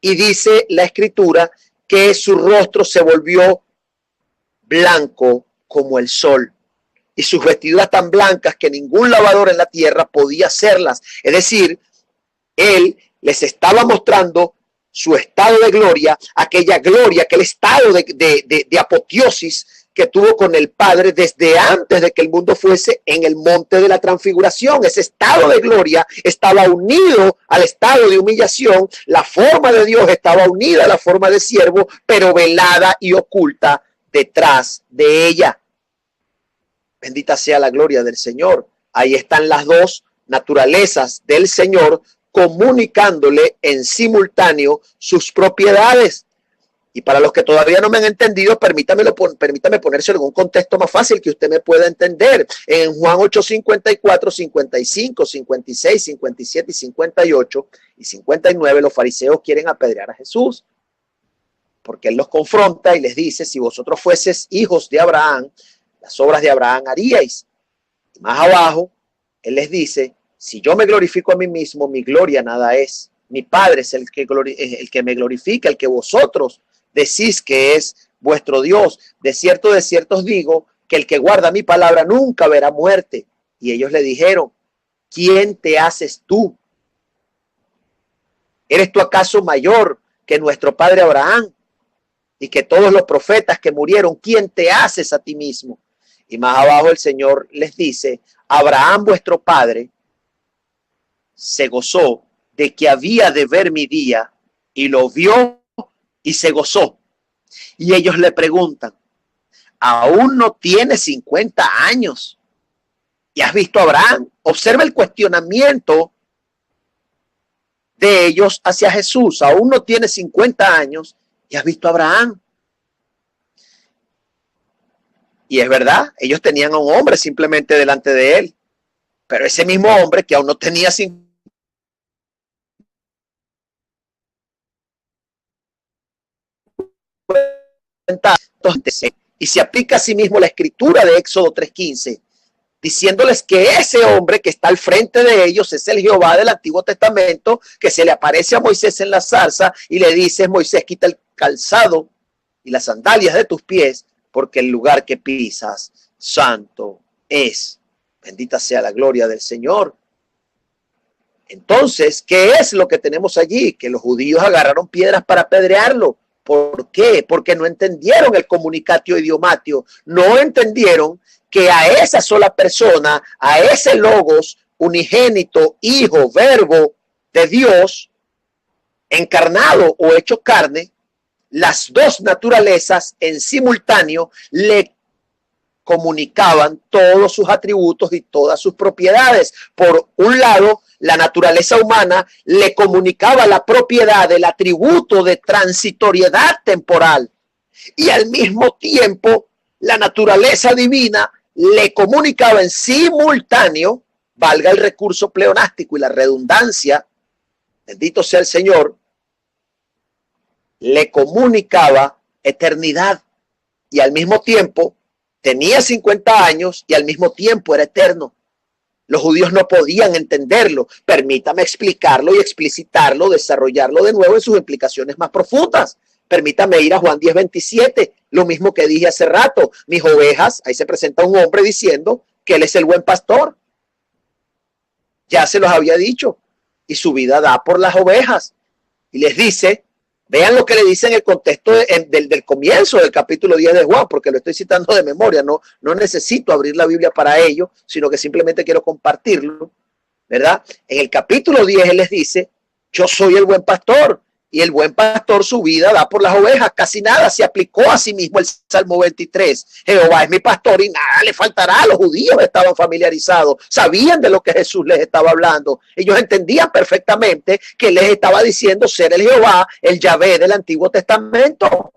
y dice la Escritura que su rostro se volvió blanco como el sol y sus vestiduras tan blancas que ningún lavador en la tierra podía hacerlas. Es decir, él les estaba mostrando su estado de gloria, aquel estado de apoteosis que tuvo con el Padre desde antes de que el mundo fuese en el monte de la transfiguración. Ese estado de gloria estaba unido al estado de humillación. La forma de Dios estaba unida a la forma de siervo, pero velada y oculta detrás de ella. Bendita sea la gloria del Señor. Ahí están las dos naturalezas del Señor comunicándole en simultáneo sus propiedades. Y para los que todavía no me han entendido, permítame ponerse en un contexto más fácil que usted me pueda entender. En Juan 8:54, 55, 56, 57 y 58 y 59, los fariseos quieren apedrear a Jesús, porque él los confronta y les dice: si vosotros fueses hijos de Abraham, las obras de Abraham haríais. Y más abajo, él les dice: si yo me glorifico a mí mismo, mi gloria nada es. Mi Padre es el que me glorifica, el que vosotros decís que es vuestro Dios. De cierto os digo que el que guarda mi palabra nunca verá muerte. Y ellos le dijeron: ¿quién te haces tú? ¿Eres tú acaso mayor que nuestro padre Abraham y que todos los profetas que murieron? ¿Quién te haces a ti mismo? Y más abajo el Señor les dice: Abraham vuestro padre se gozó de que había de ver mi día y lo vio y se gozó. Y ellos le preguntan: aún no tienes 50 años y has visto a Abraham. Observa el cuestionamiento de ellos hacia Jesús. Aún no tienes 50 años y has visto a Abraham. Y es verdad, ellos tenían a un hombre simplemente delante de él, pero ese mismo hombre que aún no tenía 50 y se aplica a sí mismo la escritura de Éxodo 3:15, diciéndoles que ese hombre que está al frente de ellos es el Jehová del Antiguo Testamento, que se le aparece a Moisés en la zarza y le dice: Moisés, quita el calzado y las sandalias de tus pies, porque el lugar que pisas santo es. Bendita sea la gloria del Señor. Entonces, ¿qué es lo que tenemos allí? Que los judíos agarraron piedras para apedrearlo. ¿Por qué? Porque no entendieron el comunicatio idiomatio, no entendieron que a esa sola persona, a ese logos unigénito, hijo, verbo de Dios, encarnado o hecho carne, las dos naturalezas en simultáneo le comunicaban todos sus atributos y todas sus propiedades. Por un lado, la naturaleza humana le comunicaba la propiedad del atributo de transitoriedad temporal, y al mismo tiempo la naturaleza divina le comunicaba en simultáneo, valga el recurso pleonástico y la redundancia, bendito sea el Señor, le comunicaba eternidad, y al mismo tiempo tenía 50 años y al mismo tiempo era eterno. Los judíos no podían entenderlo. Permítame explicarlo y explicitarlo, desarrollarlo de nuevo en sus implicaciones más profundas. Permítame ir a Juan 10:27, lo mismo que dije hace rato. Mis ovejas, ahí se presenta un hombre diciendo que él es el buen pastor. ya se los había dicho, y su vida da por las ovejas. Y les dice, vean lo que le dice en el contexto del comienzo del capítulo 10 de Juan, porque lo estoy citando de memoria, no necesito abrir la Biblia para ello, sino que simplemente quiero compartirlo, ¿verdad? En el capítulo 10 él les dice, yo soy el buen pastor, y el buen pastor su vida da por las ovejas. Casi nada se aplicó a sí mismo el Salmo 23. Jehová es mi pastor y nada le faltará. Los judíos estaban familiarizados, sabían de lo que Jesús les estaba hablando. Ellos entendían perfectamente que les estaba diciendo ser el Jehová, el Yahvé del Antiguo Testamento.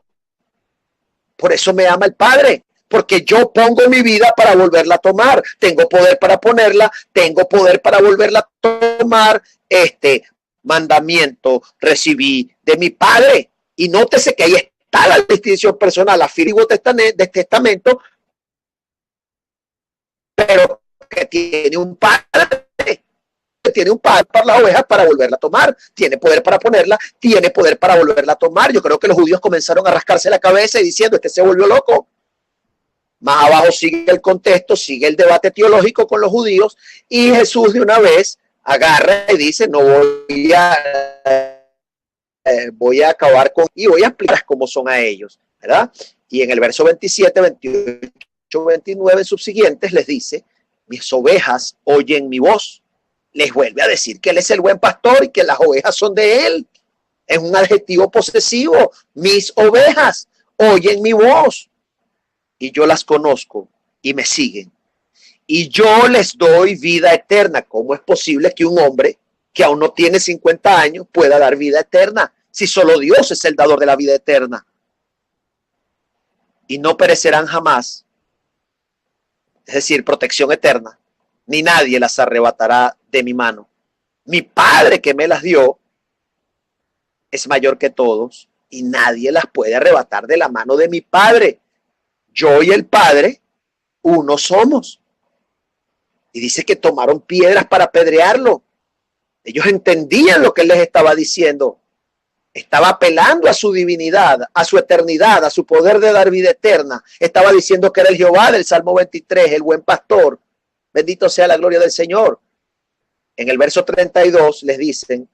Por eso me ama el Padre, porque yo pongo mi vida para volverla a tomar. Tengo poder para ponerla, tengo poder para volverla a tomar. Mandamiento recibí de mi Padre. Y nótese que ahí está la distinción personal, afirmo de testamento, pero que tiene un padre, para las ovejas para volverla a tomar, tiene poder para ponerla, tiene poder para volverla a tomar. Yo creo que los judíos comenzaron a rascarse la cabeza y diciendo, se volvió loco. Más abajo sigue el contexto, sigue el debate teológico con los judíos, y Jesús de una vez agarra y dice, no voy a acabar con, y voy a explicar cómo son a ellos, ¿verdad? Y en el verso 27, 28, 29 subsiguientes les dice, mis ovejas oyen mi voz. Les vuelve a decir que él es el buen pastor y que las ovejas son de él. Es un adjetivo posesivo. Mis ovejas oyen mi voz y yo las conozco y me siguen. Y yo les doy vida eterna. ¿Cómo es posible que un hombre que aún no tiene 50 años pueda dar vida eterna? Si solo Dios es el dador de la vida eterna. Y no perecerán jamás. Es decir, protección eterna. Ni nadie las arrebatará de mi mano. Mi Padre que me las dio es mayor que todos y nadie las puede arrebatar de la mano de mi Padre. Yo y el Padre, uno somos. Y dice que tomaron piedras para apedrearlo. Ellos entendían lo que él les estaba diciendo. Estaba apelando a su divinidad, a su eternidad, a su poder de dar vida eterna. Estaba diciendo que era el Jehová del Salmo 23, el buen pastor. Bendito sea la gloria del Señor. En el verso 32 le dicen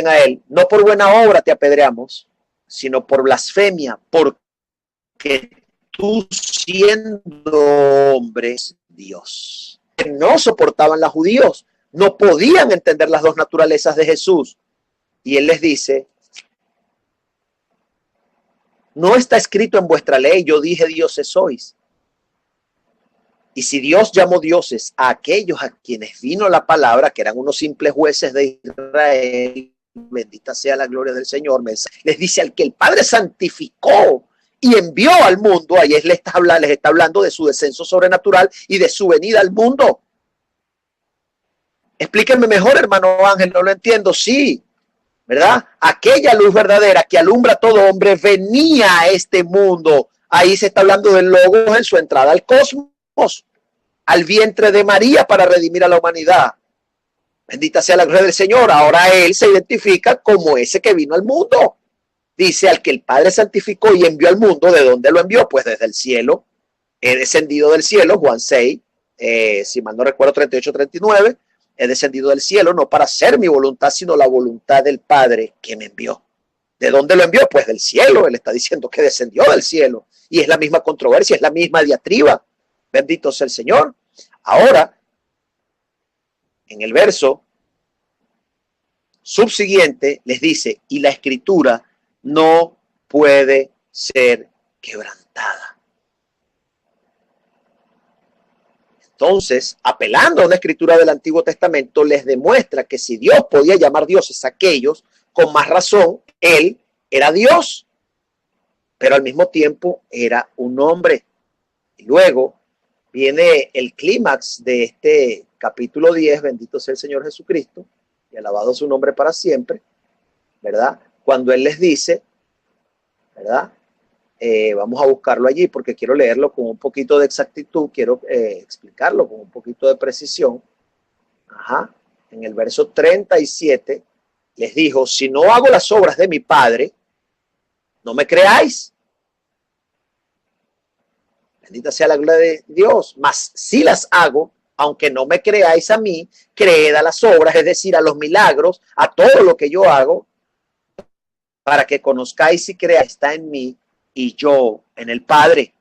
a él, no por buena obra te apedreamos, sino por blasfemia, porque tú siendo hombre, Dios. No soportaban los judíos, no podían entender las dos naturalezas de Jesús. Y él les dice, no está escrito en vuestra ley, yo dije dioses sois. Y si Dios llamó dioses a aquellos a quienes vino la palabra, que eran unos simples jueces de Israel, bendita sea la gloria del Señor, les dice al que el Padre santificó y envió al mundo, ahí les está hablando de su descenso sobrenatural y de su venida al mundo. Explíquenme mejor, hermano Ángel, no lo entiendo. Sí, ¿verdad? Aquella luz verdadera que alumbra a todo hombre venía a este mundo. Ahí se está hablando del Logos en su entrada al cosmos, al vientre de María para redimir a la humanidad. Bendita sea la gloria del Señor. Ahora él se identifica como ese que vino al mundo. Dice al que el Padre santificó y envió al mundo. ¿De dónde lo envió? Pues desde el cielo. He descendido del cielo, Juan 6, si mal no recuerdo 38, 39. He descendido del cielo no para hacer mi voluntad, sino la voluntad del Padre que me envió. ¿De dónde lo envió? Pues del cielo. Él está diciendo que descendió del cielo. Y es la misma controversia, es la misma diatriba. Bendito sea el Señor. Ahora, en el verso subsiguiente les dice, y la escritura no puede ser quebrantada. Entonces, apelando a una escritura del Antiguo Testamento, les demuestra que si Dios podía llamar dioses a aquellos, con más razón, él era Dios, pero al mismo tiempo era un hombre. Y luego viene el clímax de este capítulo 10, bendito sea el Señor Jesucristo, y alabado su nombre para siempre, ¿verdad? Cuando él les dice, ¿verdad? Vamos a buscarlo allí porque quiero leerlo con un poquito de exactitud, quiero explicarlo con un poquito de precisión. Ajá. En el verso 37 les dijo, si no hago las obras de mi Padre, no me creáis. Bendita sea la gloria de Dios, mas si las hago, aunque no me creáis a mí, creed a las obras, es decir, a los milagros, a todo lo que yo hago, para que conozcáis y creáis está en mí y yo en el Padre.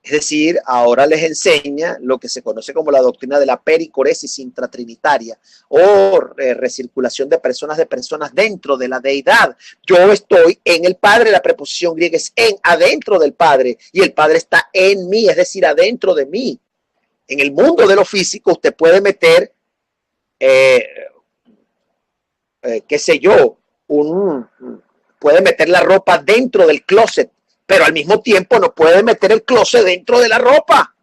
Es decir, ahora les enseña lo que se conoce como la doctrina de la pericoresis intratrinitaria o recirculación de personas dentro de la deidad. Yo estoy en el Padre, la preposición griega es en, adentro del Padre, y el Padre está en mí, es decir, adentro de mí. En el mundo de lo físico usted puede meter, qué sé yo, puede meter la ropa dentro del closet, pero al mismo tiempo no puede meter el closet dentro de la ropa.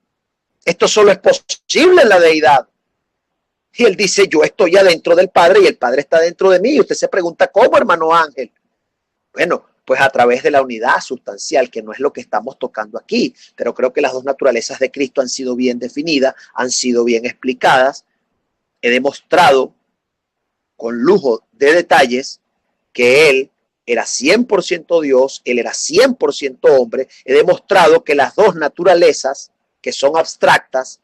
Esto solo es posible en la deidad. Y él dice, yo estoy adentro del Padre y el Padre está dentro de mí. Y usted se pregunta, ¿cómo, hermano Ángel? Bueno, pues a través de la unidad sustancial, que no es lo que estamos tocando aquí, pero creo que las dos naturalezas de Cristo han sido bien definidas, han sido bien explicadas. He demostrado con lujo de detalles que Él era 100% Dios, Él era 100% hombre. He demostrado que las dos naturalezas, que son abstractas,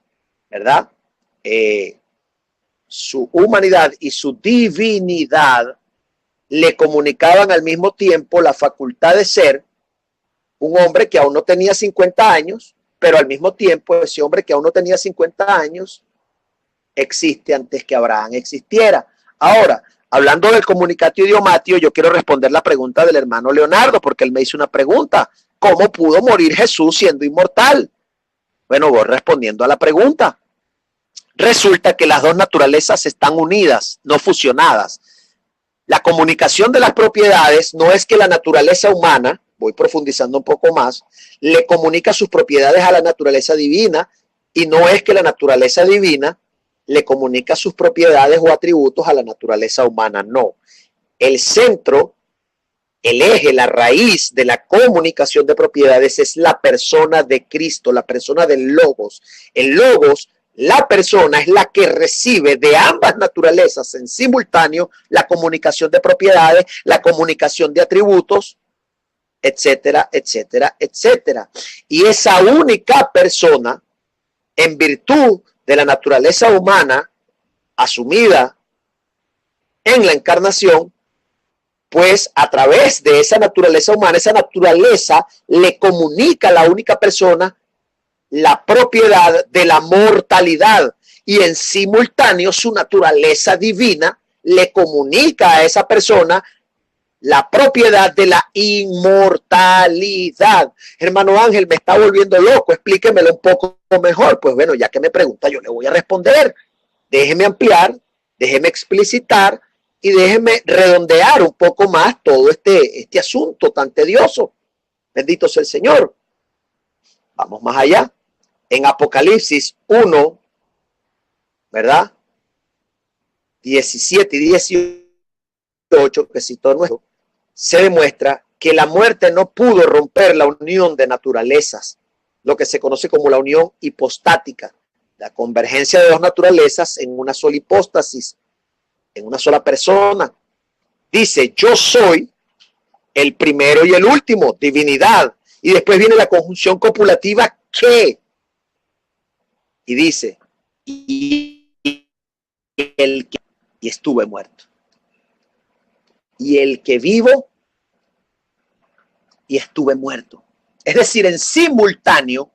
¿verdad? Su humanidad y su divinidad le comunicaban al mismo tiempo la facultad de ser un hombre que aún no tenía 50 años, pero al mismo tiempo ese hombre que aún no tenía 50 años existe antes que Abraham existiera. Ahora, hablando del comunicatio idiomatio, yo quiero responder la pregunta del hermano Leonardo, porque él me hizo una pregunta. ¿Cómo pudo morir Jesús siendo inmortal? Bueno, voy respondiendo a la pregunta. Resulta que las dos naturalezas están unidas, no fusionadas. La comunicación de las propiedades no es que la naturaleza humana, voy profundizando un poco más, le comunica sus propiedades a la naturaleza divina, y no es que la naturaleza divina le comunica sus propiedades o atributos a la naturaleza humana, no. El centro, el eje, la raíz de la comunicación de propiedades es la persona de Cristo, la persona del Logos. El Logos, la persona, es la que recibe de ambas naturalezas en simultáneo la comunicación de propiedades, la comunicación de atributos, etcétera, etcétera, etcétera. Y esa única persona, en virtud de la naturaleza humana asumida en la encarnación, pues a través de esa naturaleza humana, esa naturaleza le comunica a la única persona la propiedad de la mortalidad, y en simultáneo su naturaleza divina le comunica a esa persona la propiedad de la inmortalidad. Hermano Ángel, me está volviendo loco, explíquemelo un poco mejor. Pues bueno, ya que me pregunta, yo le voy a responder. Déjeme ampliar, déjeme explicitar y déjeme redondear un poco más todo este asunto tan tedioso. Bendito sea el Señor. Vamos más allá. En Apocalipsis 1, ¿verdad? 17 y 18, que citó nuestro, se demuestra que la muerte no pudo romper la unión de naturalezas, lo que se conoce como la unión hipostática, la convergencia de dos naturalezas en una sola hipóstasis, en una sola persona. Dice, yo soy el primero y el último, divinidad. Y después viene la conjunción copulativa que. Y dice, y estuve muerto. Y el que vivo y estuve muerto. Es decir, en simultáneo,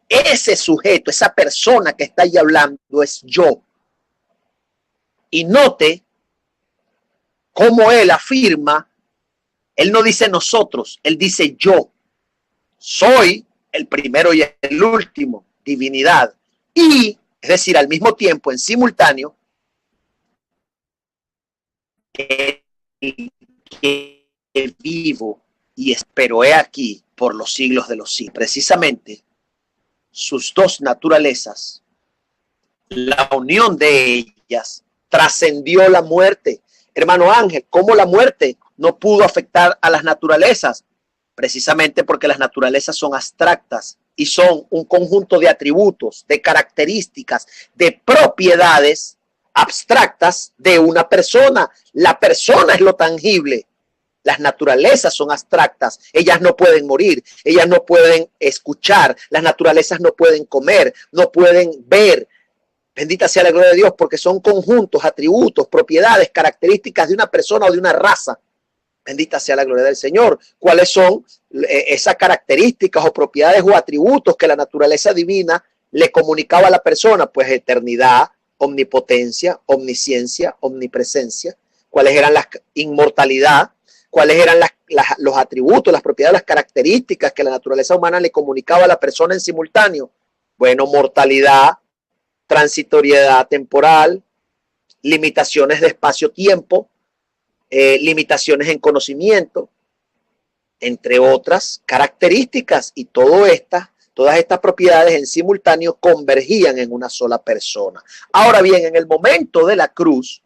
ese sujeto, esa persona que está ahí hablando es yo. Y note cómo él afirma, él no dice nosotros, él dice yo. Soy el primero y el último, divinidad. Y, es decir, al mismo tiempo, en simultáneo, el que vivo y espero he aquí por los siglos de los siglos. Precisamente, sus dos naturalezas, la unión de ellas, trascendió la muerte. Hermano Ángel, ¿cómo la muerte no pudo afectar a las naturalezas? Precisamente porque las naturalezas son abstractas y son un conjunto de atributos, de características, de propiedades abstractas de una persona. La persona es lo tangible. Las naturalezas son abstractas, ellas no pueden morir, ellas no pueden escuchar, las naturalezas no pueden comer, no pueden ver. Bendita sea la gloria de Dios, porque son conjuntos, atributos, propiedades, características de una persona o de una raza. Bendita sea la gloria del Señor. ¿Cuáles son esas características o propiedades o atributos que la naturaleza divina le comunicaba a la persona? Pues eternidad, omnipotencia, omnisciencia, omnipresencia. ¿Cuáles eran las inmortalidad? ¿Cuáles eran los atributos, las propiedades, las características que la naturaleza humana le comunicaba a la persona en simultáneo? Bueno, mortalidad, transitoriedad temporal, limitaciones de espacio-tiempo, limitaciones en conocimiento, entre otras características, y todas estas propiedades en simultáneo convergían en una sola persona. Ahora bien, en el momento de la cruz,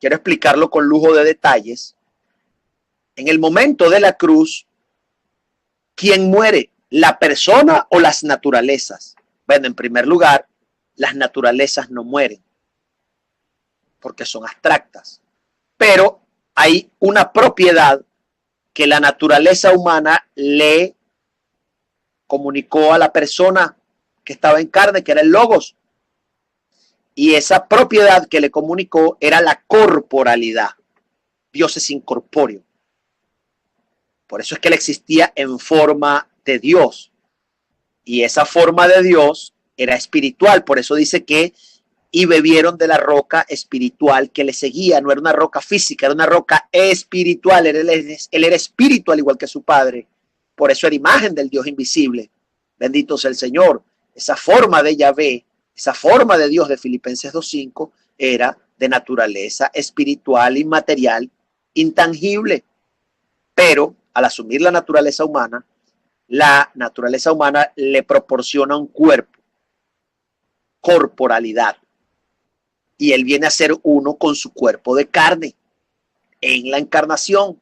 quiero explicarlo con lujo de detalles. En el momento de la cruz, ¿quién muere? ¿La persona o las naturalezas? Bueno, en primer lugar, las naturalezas no mueren porque son abstractas, pero hay una propiedad que la naturaleza humana le comunicó a la persona que estaba en carne, que era el Logos, y esa propiedad que le comunicó era la corporalidad. Dios es incorpóreo. Por eso es que él existía en forma de Dios. Y esa forma de Dios era espiritual. Por eso dice que y bebieron de la roca espiritual que le seguía. No era una roca física, era una roca espiritual. Él era espíritu al igual que su padre. Por eso era imagen del Dios invisible. Bendito sea el Señor. Esa forma de Yahvé, esa forma de Dios de Filipenses 2:5 era de naturaleza espiritual, inmaterial, intangible. Pero al asumir la naturaleza humana le proporciona un cuerpo, corporalidad. Y él viene a ser uno con su cuerpo de carne en la encarnación.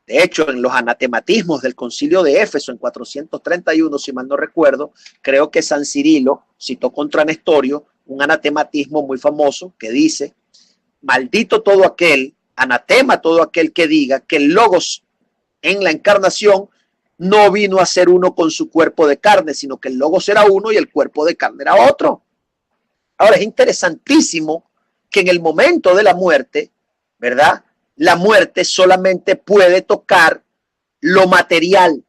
De hecho, en los anatematismos del concilio de Éfeso en 431, si mal no recuerdo, creo que San Cirilo citó contra Nestorio un anatematismo muy famoso que dice: maldito todo aquel, anatema todo aquel que diga que el Logos en la encarnación no vino a ser uno con su cuerpo de carne, sino que el Logos era uno y el cuerpo de carne era otro. Ahora es interesantísimo que en el momento de la muerte, ¿verdad? La muerte solamente puede tocar lo material.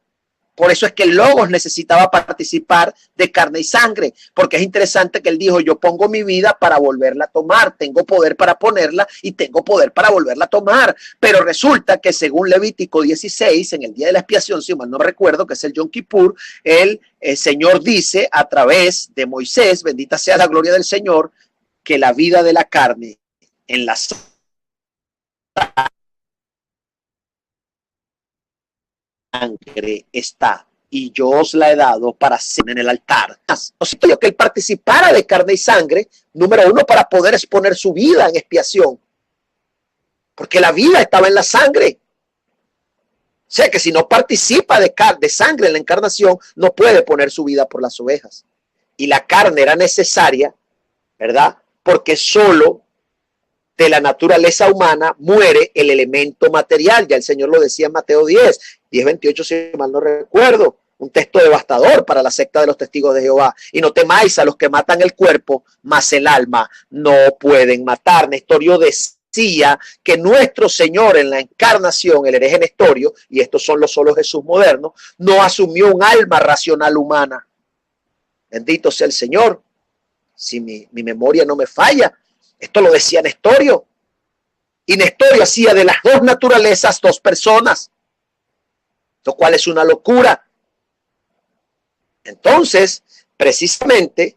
Por eso es que el Logos necesitaba participar de carne y sangre, porque es interesante que él dijo: yo pongo mi vida para volverla a tomar, tengo poder para ponerla y tengo poder para volverla a tomar. Pero resulta que según Levítico 16, en el día de la expiación, si mal no recuerdo, que es el Yom Kippur, el Señor dice a través de Moisés, bendita sea la gloria del Señor, que la vida de la carne en la sangre está, y yo os la he dado para ser en el altar. Yo que él participara de carne y sangre, número uno, para poder exponer su vida en expiación, porque la vida estaba en la sangre. O sea que si no participa de sangre en la encarnación, no puede poner su vida por las ovejas. Y la carne era necesaria, ¿verdad? Porque solo de la naturaleza humana muere el elemento material. Ya el Señor lo decía en Mateo 10:28, si mal no recuerdo, un texto devastador para la secta de los testigos de Jehová. Y no temáis a los que matan el cuerpo, mas el alma no pueden matar. Nestorio decía que nuestro Señor en la encarnación, el hereje Nestorio, y estos son los solos Jesús modernos, no asumió un alma racional humana. Bendito sea el Señor. Si mi memoria no me falla, esto lo decía Nestorio. Y Nestorio hacía de las dos naturalezas dos personas, lo cual es una locura. Entonces, precisamente,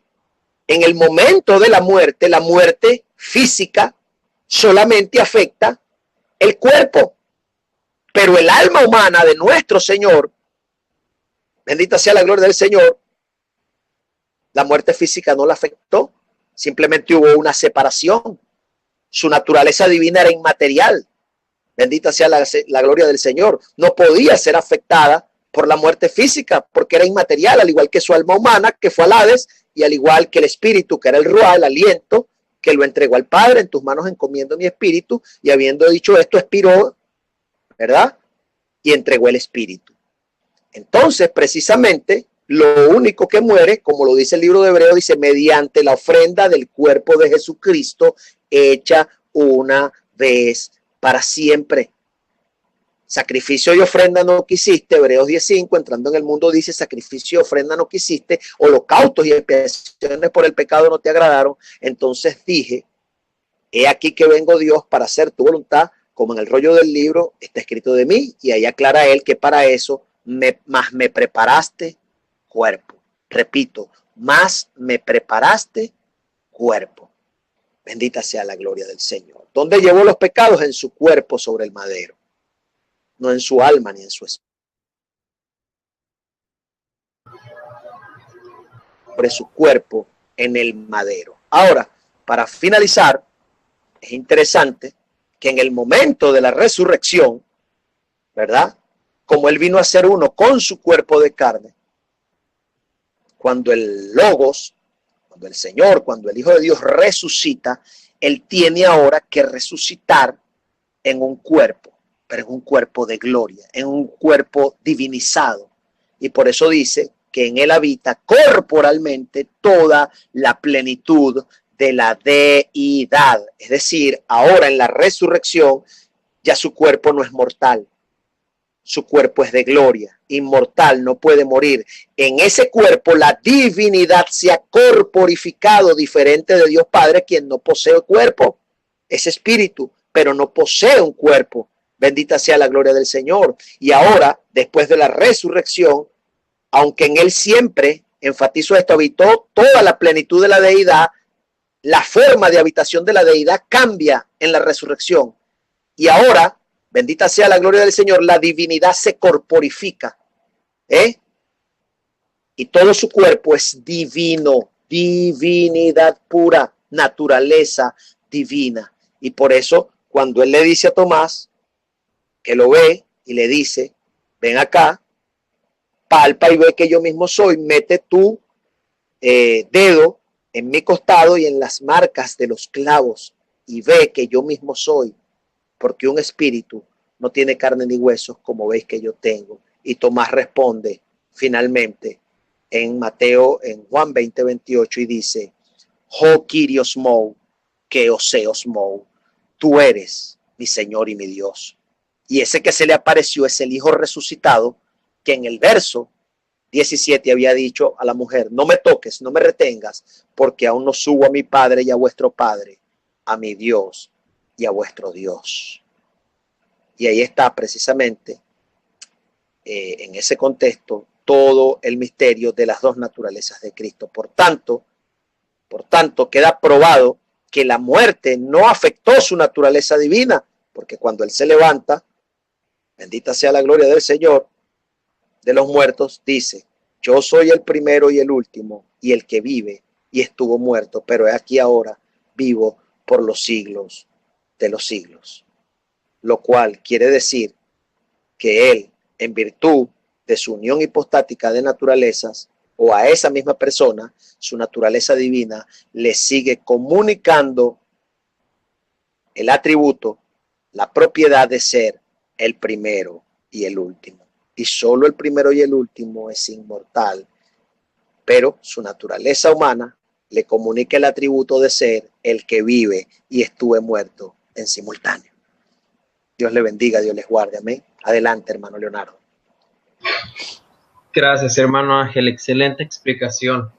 en el momento de la muerte física solamente afecta el cuerpo. Pero el alma humana de nuestro Señor, bendita sea la gloria del Señor, la muerte física no la afectó. Simplemente hubo una separación. Su naturaleza divina era inmaterial. Bendita sea la gloria del Señor. No podía ser afectada por la muerte física porque era inmaterial, al igual que su alma humana, que fue al Hades, y al igual que el espíritu, que era el Ruá, el aliento, que lo entregó al Padre: en tus manos encomiendo mi espíritu. Y habiendo dicho esto, expiró ¿verdad? Y entregó el espíritu. Entonces, precisamente, lo único que muere, como lo dice el libro de Hebreos, dice, mediante la ofrenda del cuerpo de Jesucristo, hecha una vez para siempre. Sacrificio y ofrenda no quisiste, Hebreos 10:5, entrando en el mundo dice, sacrificio y ofrenda no quisiste, holocaustos y expiaciones por el pecado no te agradaron. Entonces dije, he aquí que vengo, Dios, para hacer tu voluntad, como en el rollo del libro está escrito de mí, y ahí aclara él que para eso más me preparaste cuerpo. Repito, más me preparaste cuerpo. Bendita sea la gloria del Señor. ¿Dónde llevó los pecados? En su cuerpo sobre el madero. No en su alma ni en su espíritu. Sobre su cuerpo en el madero. Ahora, para finalizar, es interesante que en el momento de la resurrección, ¿verdad? Como él vino a ser uno con su cuerpo de carne, cuando el Logos, cuando el Señor, cuando el Hijo de Dios resucita, él tiene ahora que resucitar en un cuerpo, pero en un cuerpo de gloria, en un cuerpo divinizado. Y por eso dice que en él habita corporalmente toda la plenitud de la deidad. Es decir, ahora en la resurrección ya su cuerpo no es mortal. Su cuerpo es de gloria, inmortal, no puede morir. En ese cuerpo la divinidad se ha corporificado, diferente de Dios Padre, quien no posee cuerpo. Es espíritu, pero no posee un cuerpo. Bendita sea la gloria del Señor. Y ahora, después de la resurrección, aunque en él siempre, enfatizo esto, habitó toda la plenitud de la deidad, la forma de habitación de la deidad cambia en la resurrección. Y ahora, bendita sea la gloria del Señor, la divinidad se corporifica. Y todo su cuerpo es divino, divinidad pura, naturaleza divina. Y por eso, cuando él le dice a Tomás, que lo ve y le dice, ven acá, palpa y ve que yo mismo soy, mete tu dedo en mi costado y en las marcas de los clavos y ve que yo mismo soy, porque un espíritu no tiene carne ni huesos como veis que yo tengo. Y Tomás responde finalmente en Mateo, en Juan 20:28 y dice, Jo Kyrios mou, que oseos mou, tú eres mi Señor y mi Dios. Y ese que se le apareció es el Hijo resucitado, que en el verso 17 había dicho a la mujer, no me toques, no me retengas, porque aún no subo a mi Padre y a vuestro Padre, a mi Dios y a vuestro Dios. Y ahí está precisamente, en ese contexto, todo el misterio de las dos naturalezas de Cristo. Por tanto, queda probado que la muerte no afectó su naturaleza divina, porque cuando Él se levanta, bendita sea la gloria del Señor, de los muertos, dice, yo soy el primero y el último, y el que vive y estuvo muerto, pero aquí ahora vivo por los siglos de los siglos. Lo cual quiere decir que Él, en virtud de su unión hipostática de naturalezas, o a esa misma persona, su naturaleza divina, le sigue comunicando el atributo, la propiedad de ser el primero y el último. Y solo el primero y el último es inmortal, pero su naturaleza humana le comunica el atributo de ser el que vive y estuve muerto en simultáneo. Dios le bendiga, Dios les guarde. Amén. Adelante, hermano Leonardo. Gracias, hermano Ángel. Excelente explicación.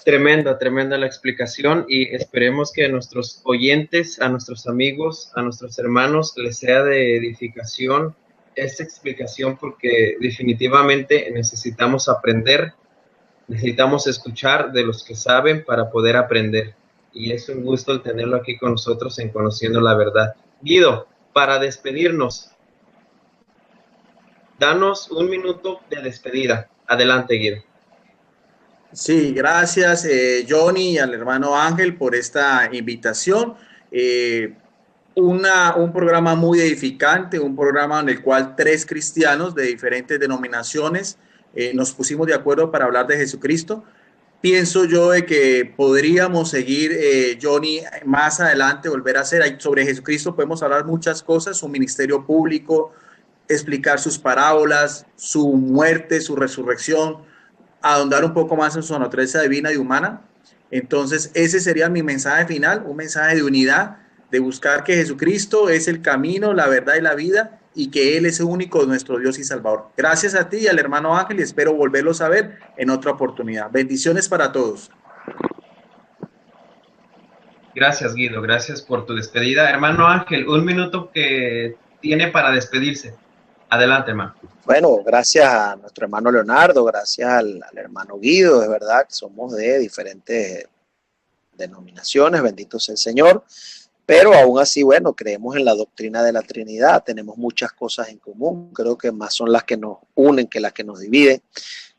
Tremenda la explicación y esperemos que a nuestros oyentes, a nuestros amigos, a nuestros hermanos les sea de edificación esta explicación, porque definitivamente necesitamos aprender, necesitamos escuchar de los que saben para poder aprender. Y es un gusto el tenerlo aquí con nosotros en Conociendo la Verdad. Guido, para despedirnos, danos un minuto de despedida. Adelante, Guido. Sí, gracias Johnny y al hermano Ángel por esta invitación. Un programa muy edificante, un programa en el cual 3 cristianos de diferentes denominaciones nos pusimos de acuerdo para hablar de Jesucristo. pienso yo de que podríamos seguir, Johnny, más adelante, volver a hacer. Sobre Jesucristo podemos hablar muchas cosas, su ministerio público, explicar sus parábolas, su muerte, su resurrección, ahondar un poco más en su naturaleza divina y humana. Entonces, ese sería mi mensaje final, un mensaje de unidad, de buscar que Jesucristo es el camino, la verdad y la vida, y que Él es el único nuestro Dios y Salvador. Gracias a ti y al hermano Ángel, y espero volverlos a ver en otra oportunidad. Bendiciones para todos. Gracias, Guido, gracias por tu despedida. Hermano Ángel, un minuto que tiene para despedirse. Adelante, hermano. Bueno, gracias a nuestro hermano Leonardo, gracias al hermano Guido, es verdad que somos de diferentes denominaciones, bendito sea el Señor, pero aún así, bueno, creemos en la doctrina de la Trinidad, tenemos muchas cosas en común, creo que más son las que nos unen que las que nos dividen,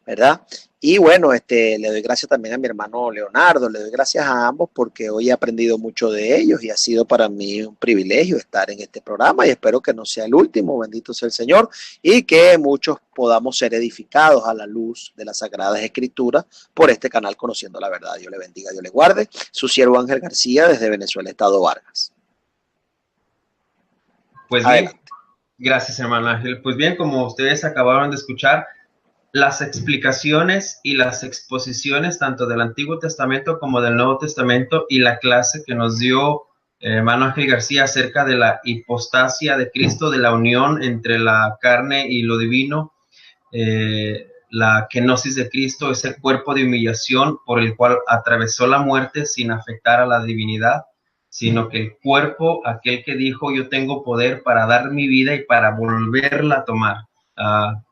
¿verdad? Y bueno, le doy gracias también a mi hermano Leonardo, le doy gracias a ambos porque hoy he aprendido mucho de ellos y ha sido para mí un privilegio estar en este programa y espero que no sea el último, bendito sea el Señor, y que muchos podamos ser edificados a la luz de las Sagradas Escrituras por este canal Conociendo la Verdad. Dios le bendiga, Dios le guarde. Su siervo Ángel García desde Venezuela, Estado Vargas. Pues bien, gracias, hermano Ángel. Pues bien, como ustedes acabaron de escuchar, las explicaciones y las exposiciones tanto del Antiguo Testamento como del Nuevo Testamento y la clase que nos dio hermano Ángel García acerca de la hipostasia de Cristo, de la unión entre la carne y lo divino, la kenosis de Cristo, ese cuerpo de humillación por el cual atravesó la muerte sin afectar a la divinidad, sino que el cuerpo, aquel que dijo yo tengo poder para dar mi vida y para volverla a tomar.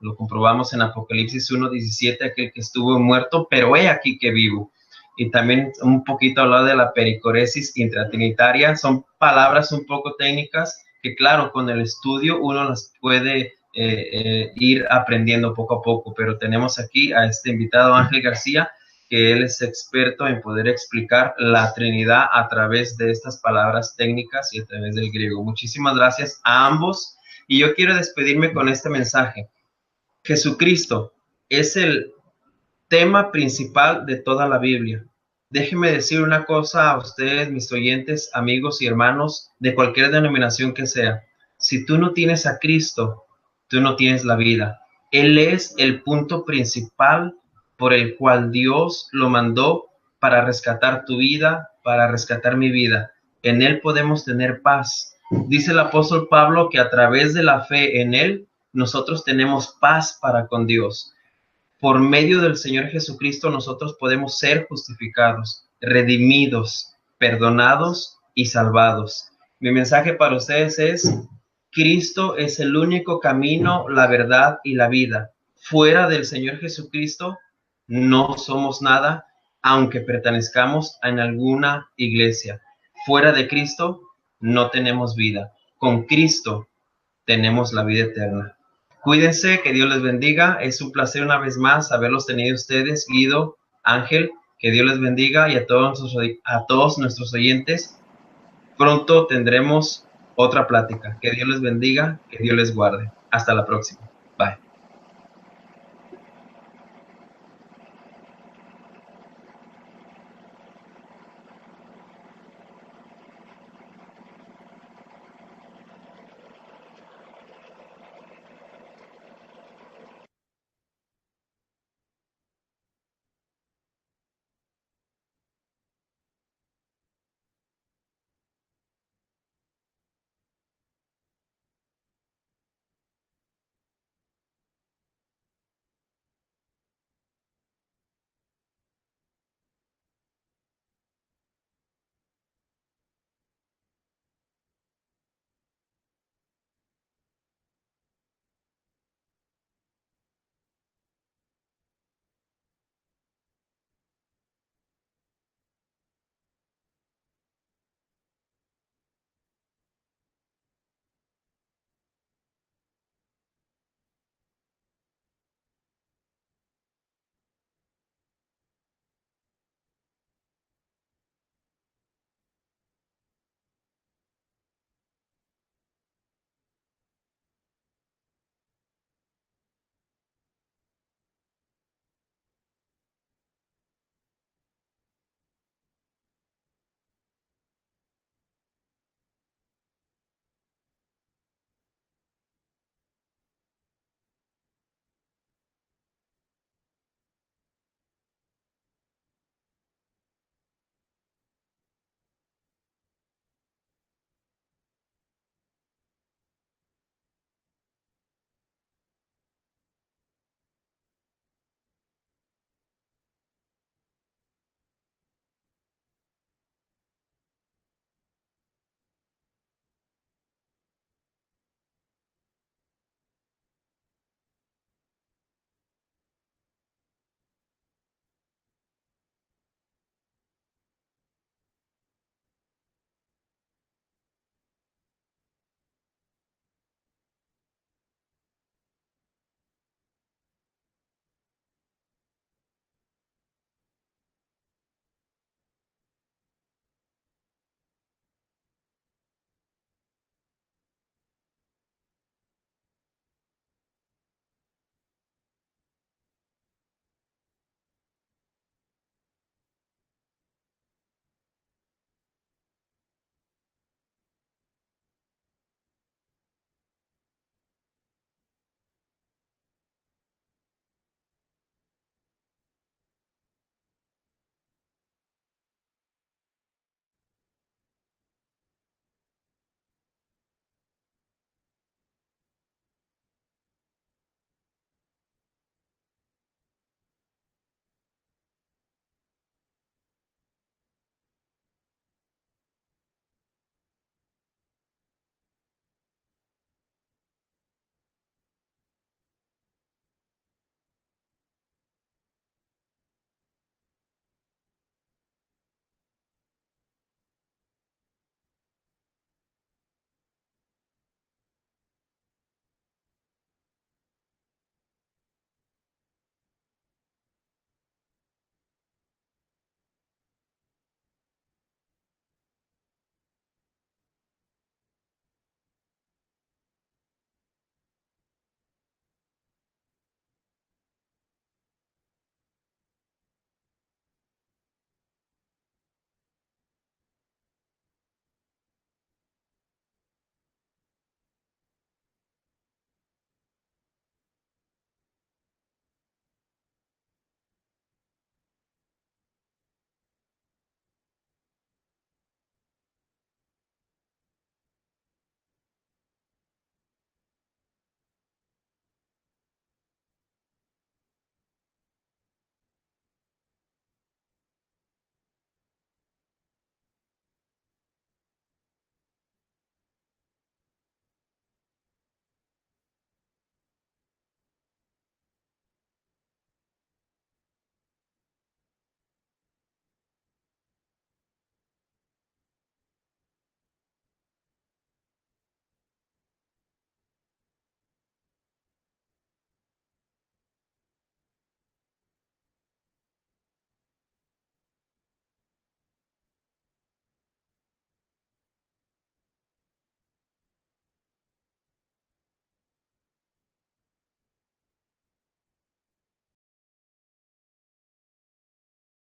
Lo comprobamos en Apocalipsis 1:17, aquel que estuvo muerto, pero he aquí que vivo. Y también un poquito hablar de la pericoresis intratrinitaria. Son palabras un poco técnicas que, claro, con el estudio uno las puede ir aprendiendo poco a poco. Pero tenemos aquí a este invitado Ángel García, que él es experto en poder explicar la Trinidad a través de estas palabras técnicas y a través del griego. Muchísimas gracias a ambos. Y yo quiero despedirme con este mensaje. Jesucristo es el tema principal de toda la Biblia. Déjenme decir una cosa a ustedes, mis oyentes, amigos y hermanos, de cualquier denominación que sea. Si tú no tienes a Cristo, tú no tienes la vida. Él es el punto principal por el cual Dios lo mandó para rescatar tu vida, para rescatar mi vida. En Él podemos tener paz. Dice el apóstol Pablo que a través de la fe en Él, nosotros tenemos paz para con Dios. Por medio del Señor Jesucristo, nosotros podemos ser justificados, redimidos, perdonados y salvados. Mi mensaje para ustedes es: Cristo es el único camino, la verdad y la vida. Fuera del Señor Jesucristo, no somos nada, aunque pertenezcamos a alguna iglesia. Fuera de Cristo, no tenemos vida. Con Cristo tenemos la vida eterna. Cuídense, que Dios les bendiga. Es un placer una vez más haberlos tenido ustedes, Guido, Ángel. Que Dios les bendiga y a todos nuestros oyentes. Pronto tendremos otra plática. Que Dios les bendiga, que Dios les guarde. Hasta la próxima. Bye.